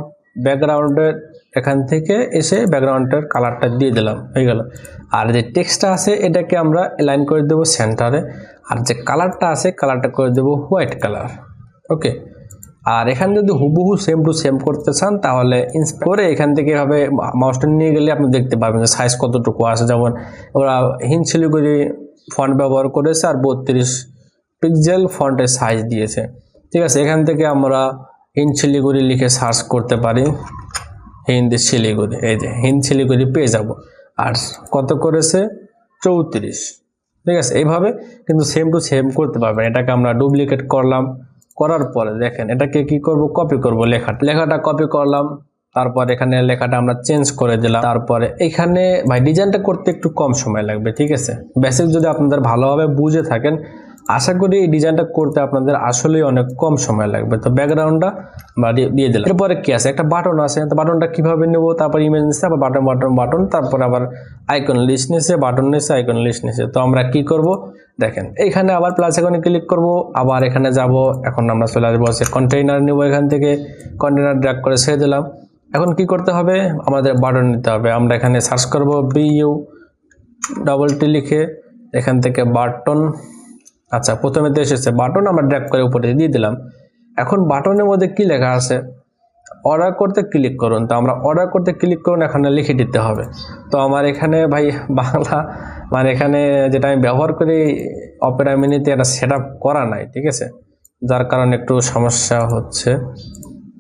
ব্যাকগ্রাউন্ডের এখান থেকে এসে ব্যাকগ্রাউন্ডের কালারটা দিয়ে দিলাম, হয়ে গেল। আর যে টেক্সটটা আছে এটাকে আমরা অ্যালাইন করে দেব সেন্টারে, আর যে কালারটা আছে কালারটা করে দেব হোয়াইট কালার। ওকে, আর এখানে যদি হুবহু সেম টু সেম করতে চান তাহলে করে এখান থেকে এভাবে মাউসটা নিয়ে গেলে আপনি দেখতে পাবেন যে সাইজ কতটুকু আছে। যেমন ওরা হিনশিলিগুড়ি ফন্ট ব্যবহার করেছে আর 32 পিক্সেল ফন্টের সাইজ দিয়েছে, ঠিক আছে। এখান থেকে আমরা হিনশিলিগুড়ি লিখে সার্চ করতে পারি, হিন্দি শিলিগুড়ি, এই যে হিন্দ শিলিগুড়ি পেয়ে যাব। আর কত করেছে, 34, ঠিক আছে। এইভাবে কিন্তু সেম টু সেম করতে পারবেন। এটাকে আমরা ডুপ্লিকেট করলাম, করার পরে দেখেন এটাকে কি করব, কপি করব, লেখাটা কপি করলাম, তারপর এখানে লেখাটা আমরা চেঞ্জ করে দিলাম। তারপরে এখানে ভাই ডিজাইনটা করতে একটু কম সময় লাগবে, ঠিক আছে। বেসিক যদি আপনাদের ভালোভাবে বুঝে থাকেন আশা করি এই ডিজাইনটা করতে আপনাদের আসলেই অনেক কম সময় লাগবে। তো ব্যাকগ্রাউন্ডটা আমরা দিয়ে দিলাম। এরপরে কি আছে, একটা বাটন আছে, তো বাটনটা কিভাবে নেব, তারপর ইমেজ নিচ্ছে, আবার বাটন, তারপর আবার আইকন লিস্ট নিচ্ছে, বাটন নিচ্ছে, আইকন লিস্ট নিচ্ছে। তো আমরা কি করব, দেখেন এইখানে আবার প্লাস আইকনে ক্লিক করব, আবার এখানে যাব, এখন আমরা চলে আসবো কন্টেইনার নেব, এখান থেকে কন্টেইনার ড্র্যাগ করে ছেড়ে দিলাম। এখন কি করতে হবে, আমাদের বাটন নিতে হবে। আমরা এখানে সার্চ করব BU লিখে, এখান থেকে বাটন। আচ্ছা, প্রথমে তো এসেছে বাটন, আমরা ড্র্যাগ করে উপরে দিয়ে দিলাম। এখন বাটনের মধ্যে কি লেখা আছে, অর্ডার করতে ক্লিক করুন। তো আমরা অর্ডার করতে ক্লিক করুন, এখানে লিখে দিতে হবে। তো আমার এখানে ভাই বাংলা মানে এখানে যেটা আমি ব্যবহার করি অপেরা মিনিতে এটা সেট আপ করা নাই, ঠিক আছে, যার কারণে একটু সমস্যা হচ্ছে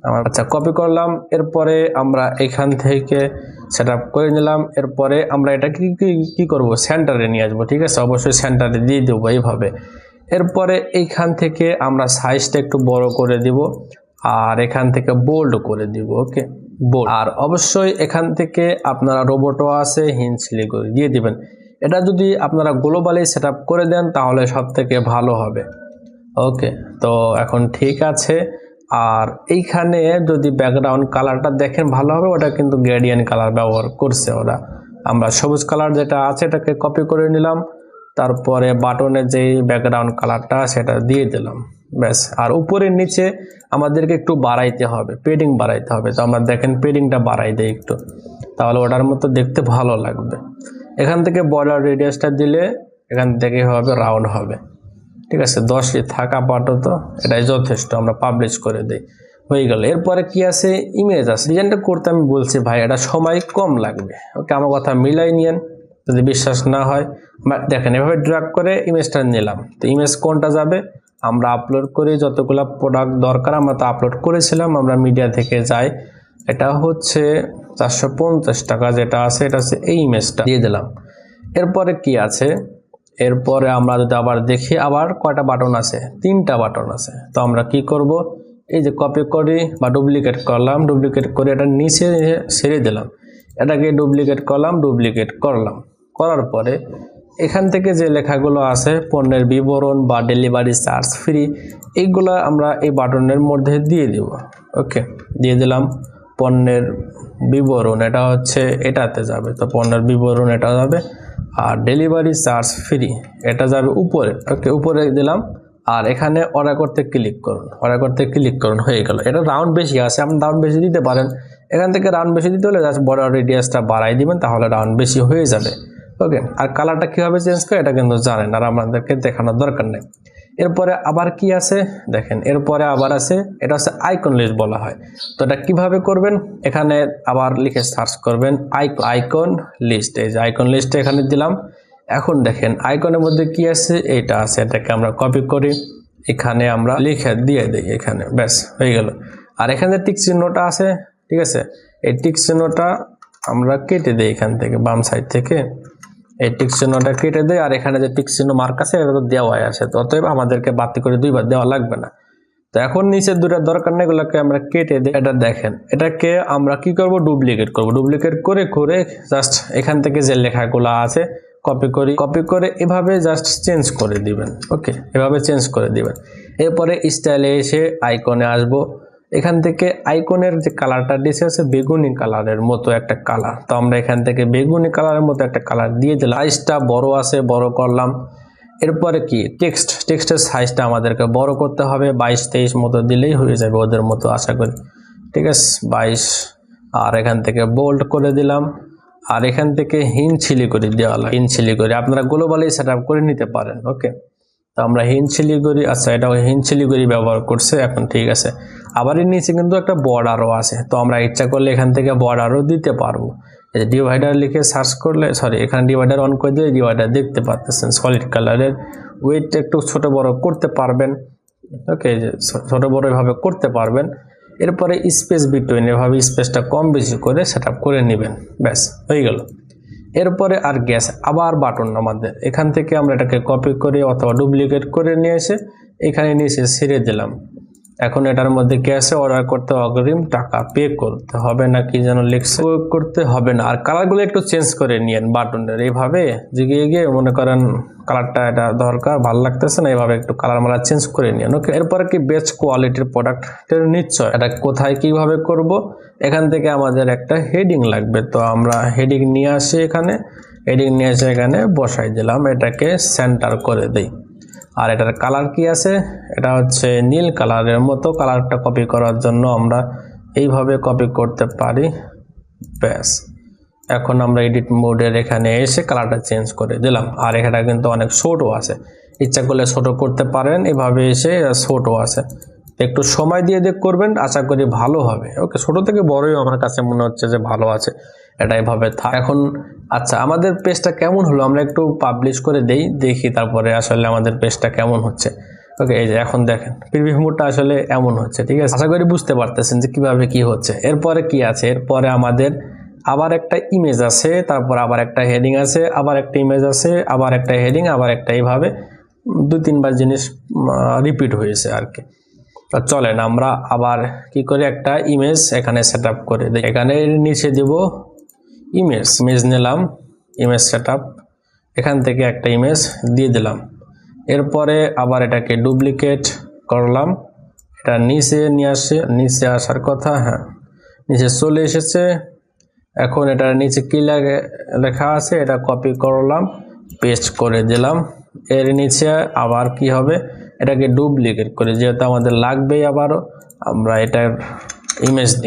আমার। আচ্ছা, কপি করলাম, এরপরে আমরা এখান থেকে সেট আপ করে নিলাম। এরপরে আমরা এটা কি করব, সেন্টারে নিয়ে আসবো, ঠিক আছে, অবশ্যই সেন্টারে দিয়ে দেবো এইভাবে। এরপরে এইখান থেকে আমরা সাইজটা একটু বড় করে দিব, আর এখান থেকে বোল্ড করে দিব। ওকে, বোল্ড। আর অবশ্যই এখান থেকে আপনারা রোবটও আছে, হিনশিলি করে দিয়ে দিবেন। এটা যদি আপনারা গ্লোবালি সেট আপ করে দেন তাহলে সব থেকে ভালো হবে। ওকে, তো এখন ঠিক আছে। আর এইখানে যদি ব্যাকগ্রাউন্ড কালারটা দেখেন ভালো হবে, ওটা কিন্তু গ্রেডিয়েন্ট কালার ব্যবহার করছে ওরা। আমরা সবুজ কালার যেটা আছে এটাকে কপি করে নিলাম, তারপরে বাটনের যেই ব্যাকগ্রাউন্ড কালারটা সেটা দিয়ে দিলাম, ব্যাস। আর উপরের নিচে আমাদেরকে একটু বাড়াইতে হবে, পেডিং বাড়াইতে হবে। তো আমরা দেখেন পেডিংটা বাড়াই দেই একটু, তাহলে ওটার মতো দেখতে ভালো লাগবে। এখান থেকে বর্ডার রেডিয়াসটা দিলে এখান থেকে হবে রাউন্ড হবে, ঠিক আছে। 10 থাকা আপাতত এটাই যথেষ্ট, আমরা পাবলিশ করে দেই, হয়ে গেল। এরপরে কি আছে, ইমেজ আছে। ডিজাইনটা করতে আমি বলছি ভাই এটা সময় কম লাগবে। ওকে, আমার কথা মিলাই নিয়েন, যদি বিশ্বাস না হয় দেখেন এভাবে ড্র্যাগ করে ইমেজটা নিলাম। তো ইমেজ কোনটা যাবে, আমরা আপলোড করি যতগুলো প্রোডাক্ট দরকার আমরা তো আপলোড করেছিলাম, আমরা মিডিয়া থেকে যাই। এটা হচ্ছে 450 টাকা যেটা আছে, এটা হচ্ছে এই ইমেজটা দিয়ে দিলাম। এরপরে কি আছে, এরপরে আমরা যদি আবার দেখি আবার কয়টা বাটন আছে, 3টা বাটন আছে। তো আমরা কি করব, এই যে কপি করি বা ডুপ্লিকেট করলাম, ডুপ্লিকেট করে এটা নিচে ছেড়ে দিলাম, এটাকে ডুপ্লিকেট করলাম, ডুপ্লিকেট করলাম, করার পরে এখান থেকে যে লেখাগুলো আছে পণ্যের বিবরণ বা ডেলিভারি চার্জ ফ্রি, এইগুলো আমরা এই বাটনের মধ্যে দিয়ে দিব। ওকে, দিয়ে দিলাম পণ্যের বিবরণ, এটা হচ্ছে এটাতে যাবে, তো পণ্যের বিবরণ এটা যাবে, আর ডেলিভারি চার্জ ফ্রি এটা যাবে উপরে। ওকে, উপরে দিলাম, আর এখানে অর্ডার করতে ক্লিক করুন, অর্ডার করতে ক্লিক করুন, হয়ে গেল। এটা রাউন্ড বেশি আছে, আপনি রাউন্ড বেশি দিতে পারেন, এখান থেকে রাউন্ড বেশি দিতে হলে জাস্ট বর্ডার রেডিয়াসটা বাড়াই দিবেন, তাহলে রাউন্ড বেশি হয়ে যাবে। ওকে, আর কালারটা কীভাবে চেঞ্জ করে এটা কিন্তু জানেন, আর আমাদেরকে দেখানোর দরকার নেই। এরপরে আবার কি আছে দেখেন, এরপরে আবার আছে, এটা হচ্ছে আইকন লিস্ট বলা হয়। তো এটা কীভাবে করবেন, এখানে আবার লিখে সার্চ করবেন আইকন লিস্ট, এই যে আইকন লিস্টে এখানে দিলাম। এখন দেখেন আইকনের মধ্যে কি আছে, এইটা আছে, এটাকে আমরা কপি করি, এখানে আমরা লিখে দিয়ে দিই এখানে, ব্যাস হয়ে গেল। আর এখানে টিক চিহ্নটা আছে, ঠিক আছে, এই টিক চিহ্নটা আমরা কেটে দিই এখান থেকে, বাম সাইড থেকে এই টিক চিহ্নটা কেটে দেয়, আর এখানে যে টিক চিহ্ন মার্ক আছে এটা তো দেওয়াই আছে, তো অতএব আমাদেরকে বাতি করে দুইবার দেওয়া লাগবে না। তো এখন নিচের দুটার দরকার নেই, এগুলোকে আমরা কেটে দিই। এটা দেখেন, এটাকে আমরা কি করব, ডুপ্লিকেট করব, ডুপ্লিকেট করে করে জাস্ট এখান থেকে যে লেখাগুলো আছে কপি করে এভাবে জাস্ট চেঞ্জ করে দিবেন। ওকে, এভাবে চেঞ্জ করে দিবেন। এরপরে স্টাইলে এসে আইকনে আসবো, এখান থেকে আইকনের যে কালারটা দিয়েছে হচ্ছে বেগুনি কালারের মতো একটা কালার, তো আমরা এখান থেকে বেগুনি কালারের মতো একটা কালার দিয়ে দিলাম। সাইজটা বড় আছে, বড় করলাম। এরপরে কি টেক্সটের সাইজটা আমাদেরকে বড় করতে হবে, 22-23 মতো দিলেই হয়ে যাবে ওদের মতো আশা করি, ঠিক আছে 22। আর এখান থেকে বোল্ড করে দিলাম, আর এখান থেকে হিনছিলি করে দেওয়া লাগে, হিনছিলি করে আপনারা গ্লোবালি সেট আপ করে নিতে পারেন। ওকে, তো আমরা হিনছিলি করি, আচ্ছা এটাও হিনছিলি করি ব্যবহার করছে, এখন ঠিক আছে। আবার এর নিচে কিন্তু একটা বর্ডারও আছে, তো আমরা ইচ্ছা করলে এখান থেকে বর্ডারও দিতে পারবো। এই ডিভাইডার লিখে সার্চ করলে, সরি এখানে ডিভাইডার অন করে দিয়ে ডিভাইডার দেখতে পাচ্ছেন সলিড কালারের। ওয়েট একটু ছোট বড় করতে পারবেন। ওকে, ছোট বড় এভাবে করতে পারবেন। এরপরে স্পেস বিটুইন এভাবে স্পেসটা কম বেশি করে সেট আপ করে নেবেন, ব্যাস হয়ে গেল। এরপরে আর গ্যাস আবার বাটন, আমাদের এখান থেকে আমরা এটাকে কপি করে অথবা ডুপ্লিকেট করে নিয়ে এসে এখানে নিচে ছেড়ে দিলাম। এখন এটার মধ্যে গ্যাসে অর্ডার করতে অগ্রিম টাকা পে করতে হবে না কি যেন লিখছে, করতে হবে না। আর কালারগুলো একটু চেঞ্জ করে নিয়েন বাটনের, এইভাবে জিগিয়ে গিয়ে মনে করেন কালারটা এটা দরকার, ভালো লাগতেছে না, এইভাবে একটু কালার মালা চেঞ্জ করে নিয়েন। ওকে, এরপরে কি বেস্ট কোয়ালিটির প্রোডাক্টের নিশ্চয়, এটা কোথায় কিভাবে করব, এখান থেকে আমাদের একটা হেডিং লাগবে, তো আমরা হেডিং নিয়ে আসি, এখানে হেডিং নিয়ে এসে এখানে বসাই দিলাম, এটাকে সেন্টার করে দিই। আর এটার কালার কি আছে, এটা হচ্ছে নীল কালারের মতো, কালারটা কপি করার জন্য আমরা এইভাবে কপি করতে পারি, ব্যাস। এখন আমরা এডিট মোডের এখানে এসে কালারটা চেঞ্জ করে দিলাম। আর এখানে কিন্তু অনেক ছোটও আছে, ইচ্ছা করলে ছোট করতে পারেন, এভাবে এসে ছোটও আছে, একটু সময় দিয়ে করবেন, আশা করি ভালো হবে। ওকে, ছোট থেকে বড়ই আমার কাছে মনে হচ্ছে যে ভালো আছে, এটা এভাবে থাক। এখন আচ্ছা আমাদের পেজটা কেমন হলো আমরা একটু পাবলিশ করে দেখি, তারপরে আসলে আমাদের পেজটা কেমন হচ্ছে। ওকে, এই যে এখন দেখেন প্রিভিউ মোডটা আসলে এমন হচ্ছে, ঠিক আছে, আশা করি বুঝতে পারতেছেন যে কিভাবে কি হচ্ছে। এরপরে কি আছে, এরপরে আমাদের আবার একটা ইমেজ আছে, তারপর আবার একটা হেডিং আছে, আবার একটা ইমেজ আছে, আবার একটা হেডিং, আবার একটা, এইভাবে 2-3বার জিনিস রিপিট হয়েছে আর কি। চলেন আমরা আবার কি করে একটা ইমেজ এখানে সেট আপ করে দিই। এখানে নিচে দেব ইমেজ নিলাম, ইমেজ সেট আপ, এখান থেকে একটা ইমেজ দিয়ে দিলাম। এরপরে আবার এটাকে ডুপ্লিকেট করলাম, এটা নিচে নিয়ে আসে, নিচে আসার কথা, হ্যাঁ নিচে চলে এসেছে। এখন এটার নিচে কি লেখা আছে এটা কপি করলাম, পেস্ট করে দিলাম। এর নিচে আবার কি হবে, এটাকে ডুপ্লিকেট করে, যেহেতু আমাদের লাগবেই আবারও, আমরা এটার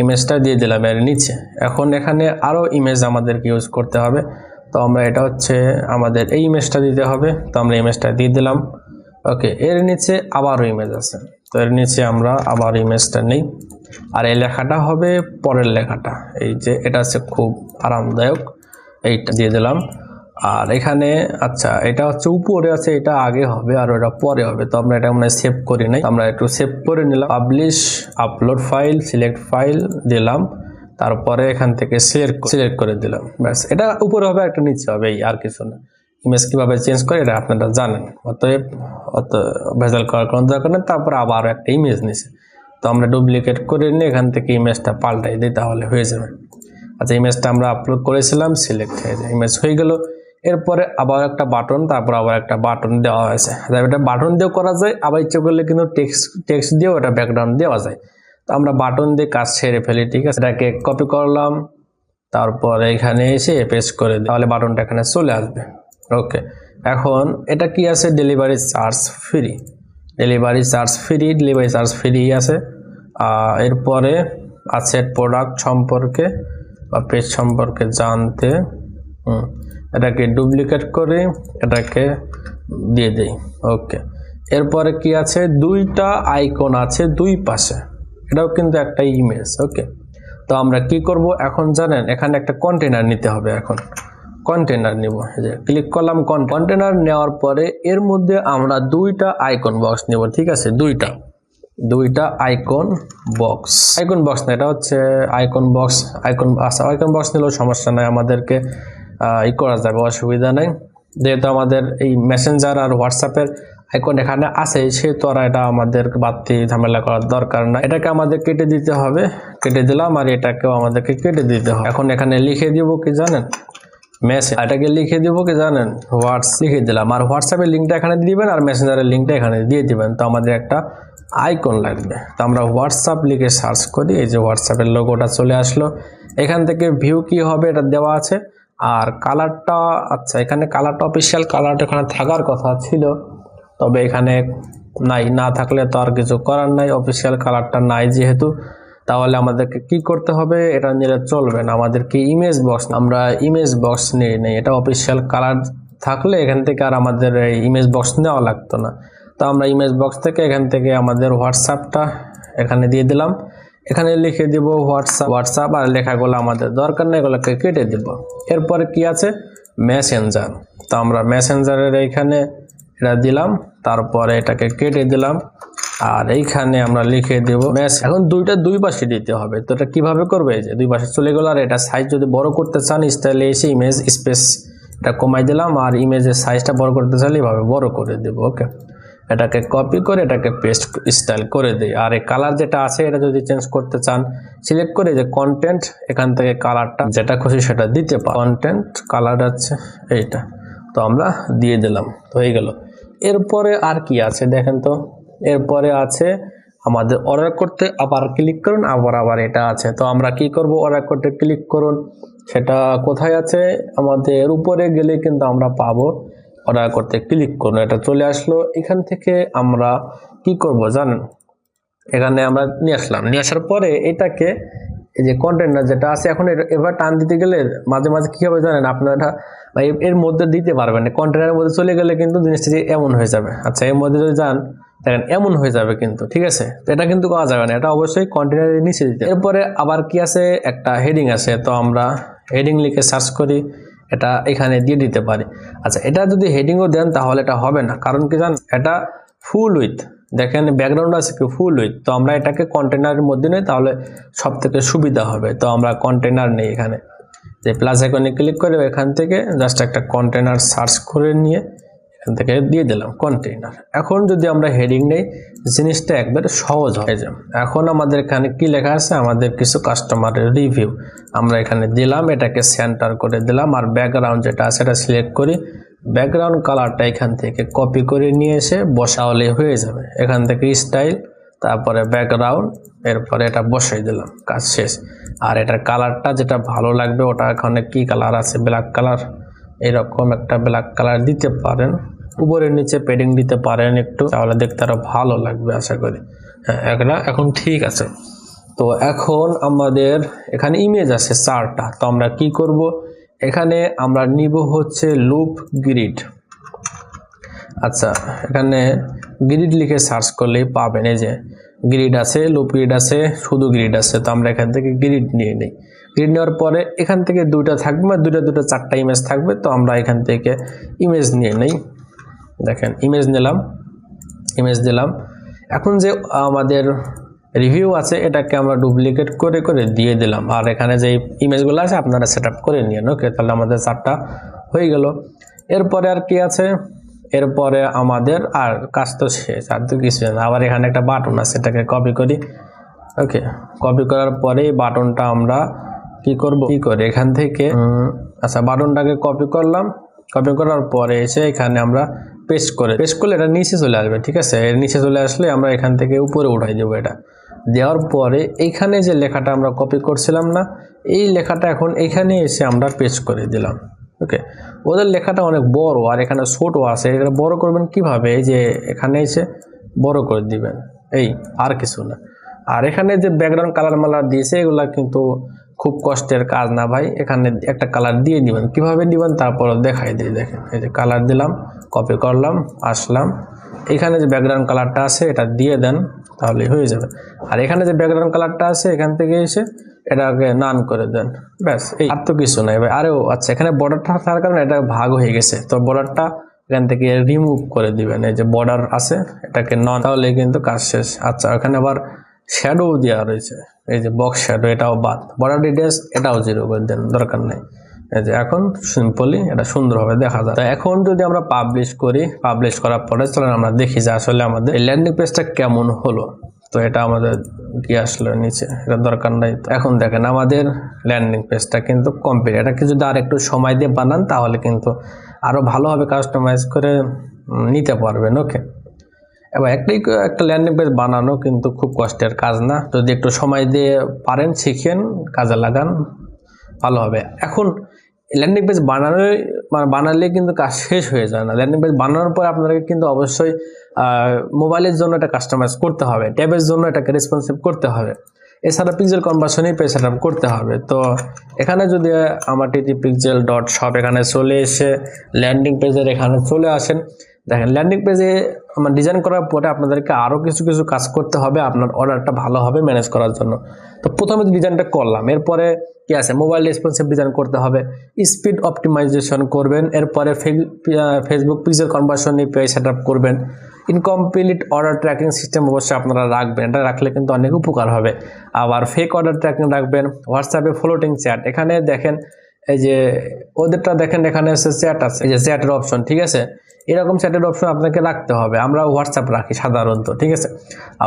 ইমেজটা দিয়ে দিলাম এর নিচে। এখন এখানে আরও ইমেজ আমাদেরকে ইউজ করতে হবে, তো আমরা এটা হচ্ছে আমাদের এই ইমেজটা দিতে হবে, তো আমরা ইমেজটা দিয়ে দিলাম। ওকে, এর নিচে আবারও ইমেজ আছে, তো এর নিচে আমরা আবার ইমেজটা নেই। আর এই লেখাটা হবে পরের লেখাটা, এই যে এটা হচ্ছে খুব আরামদায়ক, এইটা দিয়ে দিলাম। আর এখানে আচ্ছা এটা হচ্ছে উপরে আছে, এটা আগে হবে আর ওটা পরে হবে, তো আমরা এটা মনে হয় সেভ করি নাই, আমরা একটু সেভ করে নিলাম। Publish, upload file, select file দিলাম, তারপরে এখান থেকে সিলেক্ট করে দিলাম, ব্যাস। এটা উপরে হবে, একটা নিচে হবে, এই আর কিছু না। ইমেজ কীভাবে চেঞ্জ করে এটা আপনারা জানেন, অত ভেজাল করার কোনো দরকার নেই। তারপরে আবার একটা ইমেজ নিছে, তো আমরা ডুপ্লিকেট করে নিয়ে এখান থেকে ইমেজটা পাল্টাই দিই, তাহলে হয়ে যাবে। আচ্ছা, ইমেজটা আমরা আপলোড করেছিলাম, সিলেক্ট হয়ে যায়, ইমেজ হয়ে গেল। এরপরে আবার একটা বাটন, তারপর আবার একটা বাটন দেওয়া হয়েছে। এটা বাটন দিয়েও করা যায়, আবার ইচ্ছে করলে কিন্তু টেক্সট দিয়েও এটা ব্যাকগ্রাউন্ড দেওয়া যায়। তো আমরা বাটন দিয়ে কাজ সেরে ফেলি, ঠিক আছে। এটাকে কপি করলাম, তারপর এখানে এসে পেস্ট করে দিই, তাহলে বাটনটা এখানে চলে আসবে। ওকে, এখন এটা কি আছে, delivery charge free, delivery charge free আছে। এরপরে আছে প্রোডাক্ট সম্পর্কে বা পেজ সম্পর্কে জানতে, এটাকে ডুপ্লিকেট করে এটাকে দিয়ে দেই। ওকে, এরপরে কি আছে, দুইটা আইকন আছে দুই পাশে, এটাও কিন্তু একটা ইমেজ। ওকে, তো আমরা কি করব এখন জানেন, এখানে একটা কন্টেনার নিতে হবে। এখন কন্টেনার নিব, এই যে ক্লিক করলাম, কন্টেনার নেওয়ার পরে এর মধ্যে আমরা দুইটা আইকন বক্স নিব, ঠিক আছে। দুইটা আইকন বক্স না, এটা হচ্ছে আইকন বক্স। আইকন বক্স নিলেও সমস্যা নাই, আমাদেরকে করা যাবে, অসুবিধা নেই। যেহেতু আমাদের এই মেসেঞ্জার আর হোয়াটসঅ্যাপের আইকন এখানে আছে, সেহেতু আর এটা আমাদের বাড়তি ঝামেলা করার দরকার না। এটাকে আমাদের কেটে দিতে হবে, কেটে দিলাম, আর এটাকেও আমাদেরকে কেটে দিতে হবে। এখন এখানে লিখে দিব কি জানেন, মেসেজ, এটাকে লিখে দিব কি জানেন, লিখে দিলাম, আর হোয়াটসঅ্যাপের লিঙ্কটা এখানে দিবেন, আর মেসেঞ্জারের লিঙ্কটা এখানে দিয়ে দিবেন। তো আমাদের একটা আইকন লাগবে, তো আমরা হোয়াটসঅ্যাপ লিখে সার্চ করি, এই যে হোয়াটসঅ্যাপের লোগোটা চলে আসলো। এখান থেকে ভিউ কি হবে এটা দেওয়া আছে, আর কালারটা, আচ্ছা এখানে কালারটা অফিসিয়াল কালারটা এখানে থাকার কথা ছিল, তবে এখানে নাই, না থাকলে তো আর কিছু করার নাই, অফিসিয়াল কালারটা নাই যেহেতু। তাহলে আমাদেরকে কি করতে হবে, এটা নিলে চলবে না, আমাদেরকে ইমেজ বক্স, আমরা ইমেজ বক্স নিয়ে নেই। এটা অফিসিয়াল কালার থাকলে এখান থেকে আর আমাদের এই ইমেজ বক্স নেওয়া লাগতো না। তো আমরা ইমেজ বক্স থেকে এখান থেকে আমাদের হোয়াটসঅ্যাপটা এখানে দিয়ে দিলাম, এখানে লিখে দিব হোয়াটসঅ্যাপ, আর লেখাগুলো আমাদের দরকার নেই, এগুলোকে কেটে দিব। এরপরে কি আছে, মেসেঞ্জার, তো আমরা মেসেঞ্জারের এইখানে এটা দিলাম, তারপরে এটাকে কেটে দিলাম, আর এইখানে আমরা লিখে দেব এখন দুই পাশে দিতে হবে। তো এটা কিভাবে করবে, এই যে দুই পাশে চলে গেল। আর এটা সাইজ যদি বড় করতে চান, স্টাইলে এসে ইমেজ স্পেস এটা কমাই দিলাম, আর ইমেজের সাইজটা বড় করতে চাইলে এইভাবে বড় করে দেব। ওকে, এটাকে কপি করে এটাকে পেস্ট স্টাইল করে দিই। আর এই কালার যেটা আছে এটা যদি চেঞ্জ করতে চান, সিলেক্ট করে যে কন্টেন্ট, এখান থেকে কালারটা যেটা খুশি সেটা দিতে পার, কন্টেন্ট কালার আছে এইটা, তো আমরা দিয়ে দিলাম, তো হয়ে গেল। এরপরে আর কি আছে দেখেন তো, এরপরে আছে আমাদের অর্ডার করতে, আবার ক্লিক করুন, আবার এটা আছে। তো আমরা কি করব, অর্ডার করতে ক্লিক করুন, সেটা কোথায় আছে, আমাদের উপরে গেলে কিন্তু আমরা পাবো, অর্ডার করতে ক্লিক করুন, এটা চলে আসলো। এখান থেকে আমরা কি করব জানেন, এখানে আমরা নিয়ে আসলাম, নিয়ে আসার পরে এটাকে এই যে কন্টেনার যেটা আছে, এখন এবার টান দিতে গেলে মাঝে মাঝে কি হবে জানেন, আপনারা এর মধ্যে দিতে পারবেন না, কন্টেনারের মধ্যে চলে গেলে কিন্তু জিনিসটা যে এমন হয়ে যাবে। আচ্ছা, এর মধ্যে যদি যান দেখেন এমন হয়ে যাবে কিন্তু, ঠিক আছে। তো এটা কিন্তু করা যাবে না, এটা অবশ্যই কন্টেনারের নিচে দিতে। এরপরে আবার কি আছে, একটা হেডিং আছে, তো আমরা হেডিং লিখে সার্চ করি, এটা এখানে দিয়ে দিতে পারি। আচ্ছা, এটা যদি হেডিংও দেন তাহলে এটা হবে না, কারণ কি জান, এটা ফুল উইথ, দেখেন ব্যাকগ্রাউন্ড আছে কি ফুল উইথ। তো আমরা এটাকে কন্টেনারের মধ্যে নেই, তাহলে সব থেকে সুবিধা হবে। তো আমরা কন্টেনার নেই, এখানে যে প্লাস আইকনে ক্লিক করে এখান থেকে জাস্ট একটা কন্টেনার সার্চ করে নিয়ে এখান থেকে দিয়ে দিলাম কন্টেনার। এখন যদি আমরা হেডিং নেই, জিনিসটা একবারে সহজ হয়ে যাবে। এখন আমাদের এখানে কি লেখা আছে, আমাদের কিছু কাস্টমারের রিভিউ আমরা এখানে দিলাম, এটাকে সেন্টার করে দিলাম, আর ব্যাকগ্রাউন্ড যেটা আছে এটা সিলেক্ট করি, ব্যাকগ্রাউন্ড কালারটা এখান থেকে কপি করে নিয়ে এসে বসালে হয়ে যাবে। এখান থেকে স্টাইল, তারপরে ব্যাকগ্রাউন্ড, এরপরে এটা বসাই দিলাম, কাজ শেষ। আর এটার কালারটা যেটা ভালো লাগবে, ওটা এখানে কি কালার আছে, ব্ল্যাক কালার, এরকম একটা ব্ল্যাক কালার দিতে পারেন, উপরের নিচে পেডিং দিতে পারেন একটু, তাহলে দেখতে আরো ভালো লাগবে আশা করি। হ্যাঁ, এখন ঠিক আছে। তো এখন আমাদের এখানে ইমেজ আছে 4টা, তো আমরা কি করব, এখানে আমরা নিব হচ্ছে লুপ গ্রিড। আচ্ছা, এখানে গ্রিড লিখে সার্চ করলেই পাবেন, এই যে গ্রিড আছে, লুপ গ্রিড আছে, শুধু গ্রিড আছে। তো আমরা এখান থেকে গ্রিড নিয়ে নিই, গ্রিড নেওয়ার পরে এখান থেকে দুইটা থাকবে, দুটো 4টা ইমেজ থাকবে। তো আমরা এখান থেকে ইমেজ নিয়ে নেই, দেখেন ইমেজ দিলাম। এখন যে আমাদের রিভিউ আছে এটাকে আমরা ডুপ্লিকেট করে দিয়ে দিলাম, আর এখানে যে ইমেজগুলো আছে আপনারা সেটআপ করে নিন। ওকে, তাহলে আমাদের 4টা হয়ে গেল। এরপরে আর কি আছে, এরপরে আমাদের আর কাজ তো শেষ, আর তো কিছু না। আবার এখানে একটা বাটন আছে, এটাকে কপি করি, ওকে, কপি করার পরে বাটনটা আমরা কি করে এখান থেকে আচ্ছা বাটনটাকে কপি করলাম, কপি করার পরে এসে এখানে আমরা পেস্ট করলে এটা নিচে চলে আসবে। ঠিক আছে, এর নিচে চলে আসলে আমরা এখান থেকে উপরে উঠাই দেবো। এটা দেওয়ার পরে এইখানে যে লেখাটা আমরা কপি করছিলাম না, এই লেখাটা এখন এখানে এসে আমরা পেস্ট করে দিলাম। ওকে, ওদের লেখাটা অনেক বড় আর এখানে ছোট আছে, এটা বড় করবেন কিভাবে? এই যে এখানে এসে বড় করে দিবেন, এই আর কিছু না। আর এখানে যে ব্যাকগ্রাউন্ড কালার মালার দিয়েছে এগুলা কিন্তু খুব কষ্টের কাজ না ভাই, এখানে একটা কালার দিয়ে দিবেন। কিভাবে দিবেন তারপর দেখাই দিই। দেখেন এই যে কালার দিলাম, কপি করলাম, আসলাম, এখানে যে ব্যাকগ্রাউন্ড কালারটা আছে এটা দিয়ে দেন, তাহলে হয়ে যাবে। আর এখানে যে ব্যাকগ্রাউন্ড কালারটা আছে এখান থেকে এসে এটাকে নান করে দেন, ব্যাস। এই আর তো কিছু নাই ভাই। আরেও আচ্ছা, এখানে বর্ডারটা থাকার কারণে এটা ভাগ হয়ে গেছে, তো বর্ডারটা এখান থেকে রিমুভ করে দিবেন। এই যে বর্ডার আছে এটাকে নন, তাহলে কিন্তু কাজ শেষ। আচ্ছা, এখানে আবার শ্যাডো দেওয়া রয়েছে, এই যে বক্স শ্যাডো, এটাও বাদ। বর্ডার ডিটেলস এটাও 0 করে দেন, দরকার নেই। এই যে এখন সিম্পলি এটা সুন্দরভাবে দেখা যায়। তো এখন যদি আমরা পাবলিশ করি, পাবলিশ করার পরে চলেন আমরা দেখি যে আসলে আমাদের এই ল্যান্ডিং পেজটা কেমন হলো। তো এটা আমাদের কি আসলো নিচে, এটা দরকার নাই। তো এখন দেখেন আমাদের ল্যান্ডিং পেজটা কিন্তু কমপ্লিট। এটাকে যদি আর একটু সময় দিয়ে বানান তাহলে কিন্তু আরো ভালোভাবে কাস্টমাইজ করে নিতে পারবেন। ওকে, এবার একটা ল্যান্ডিং পেজ বানানো কিন্তু খুব কষ্টের কাজ না, যদি একটু সময় দিয়ে পারেন, শিখেন, কাজে লাগান, ভালো হবে। এখন ল্যান্ডিং পেজ বানালে কিন্তু কাজ শেষ হয়ে যায় না। ল্যান্ডিং পেজ বানানোর পর আপনাদেরকে কিন্তু অবশ্যই মোবাইলের জন্য এটা কাস্টমাইজ করতে হবে, ট্যাবের জন্য এটাকে রেসপন্সিভ করতে হবে, এছাড়া পিক্সেল কনভার্সনই পেজ সেটআপ করতে হবে। তো এখানে যদি আমার ttpixel.shop এখানে চলে এসে ল্যান্ডিং পেজের এখানে চলে আসেন, দেখেন ল্যান্ডিং পেজে আমার ডিজাইন করার পরে আপনাদেরকে আরও কিছু কাজ করতে হবে আপনার অর্ডারটা ভালোভাবে ম্যানেজ করার জন্য। তো প্রথমে ডিজাইনটা করলাম, এরপরে কি আছে, মোবাইল রেসপন্সিভ ডিজাইন করতে হবে, স্পিড অপটিমাইজেশন করবেন, এরপরে Facebook pixel conversion page setup করবেন, ইনকমপ্লিট অর্ডার ট্র্যাকিং সিস্টেম অবশ্যই আপনারা রাখবেন, এটা রাখলে কিন্তু অনেক উপকার হবে। আবার ফেক অর্ডার ট্র্যাকিং রাখবেন, হোয়াটসঅ্যাপে ফ্লোটিং চ্যাট, এখানে দেখেন এই যে ওদেরটা দেখেন এখানে আছে চ্যাট আছে, এই যে চ্যাটের অপশন, ঠিক আছে, এরকম চ্যাটের অপশন আপনাকে রাখতে হবে। আমরা হোয়াটসঅ্যাপ রাখি সাধারণত, ঠিক আছে।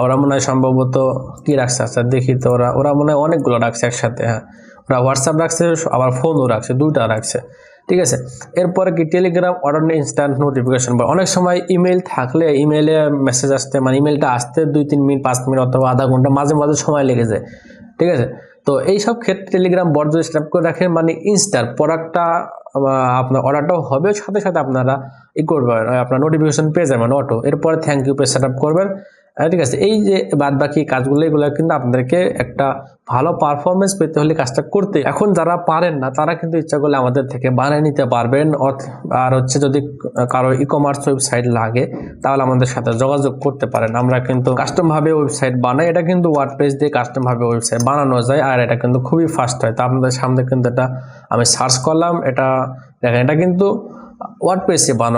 ওরা মনে হয় সম্ভবত কি রাখছে, আচ্ছা দেখি তো, ওরা মনে হয় অনেকগুলো রাখছে একসাথে। হ্যাঁ, ওরা হোয়াটসঅ্যাপ রাখছে, আবার ফোনও রাখছে, দুইটা রাখছে, ঠিক আছে। এরপরে কি টেলিগ্রাম অর্ডার ইনস্ট্যান্ট নোটিফিকেশন, অনেক সময় ইমেল থাকলে ইমেলে মেসেজ আসতে, মানে ইমেলটা আসতে 2-3 মিনিট 5 মিনিট অথবা আধা ঘন্টা মাঝে মাঝে সময় লেগে যায়, ঠিক আছে। তো এইসব ক্ষেত্রে টেলিগ্রাম বট যদি সেটআপ করে রাখেন, মানে ইনস্ট্যান্ট প্রোডাক্টটা আপনার অর্ডারটাও হবে, সাথে সাথে আপনারা করবেন, আপনার নোটিফিকেশন পেয়ে যাবেন অটো। এরপরে থ্যাংক ইউ পেজ সেটআপ করবেন, ঠিক আছে। এই যে বাদ বাকি কাজগুলো, এগুলো কিন্তু আপনাদেরকে একটা ভালো পারফরমেন্স পেতে হলে কাজটা করতে। এখন যারা পারেন না তারা কিন্তু ইচ্ছা করলে আমাদের থেকে বানিয়ে নিতে পারবেন। আর হচ্ছে যদি কারো ই-কমার্স ওয়েবসাইট লাগে তাহলে আমাদের সাথে যোগাযোগ করতে পারেন, আমরা কিন্তু কাস্টম ভাবে ওয়েবসাইট বানাই। এটা কিন্তু ওয়ার্ডপ্রেস দিয়ে কাস্টম ভাবে ওয়েবসাইট বানানো যায়, আর এটা কিন্তু খুবই ফাস্ট হয়। তো আপনাদের সামনে কিন্তু এটা আমি সার্চ করলাম, এটা দেখেন, এটা কিন্তু ওয়ার্ডপ্রেসে বানানো।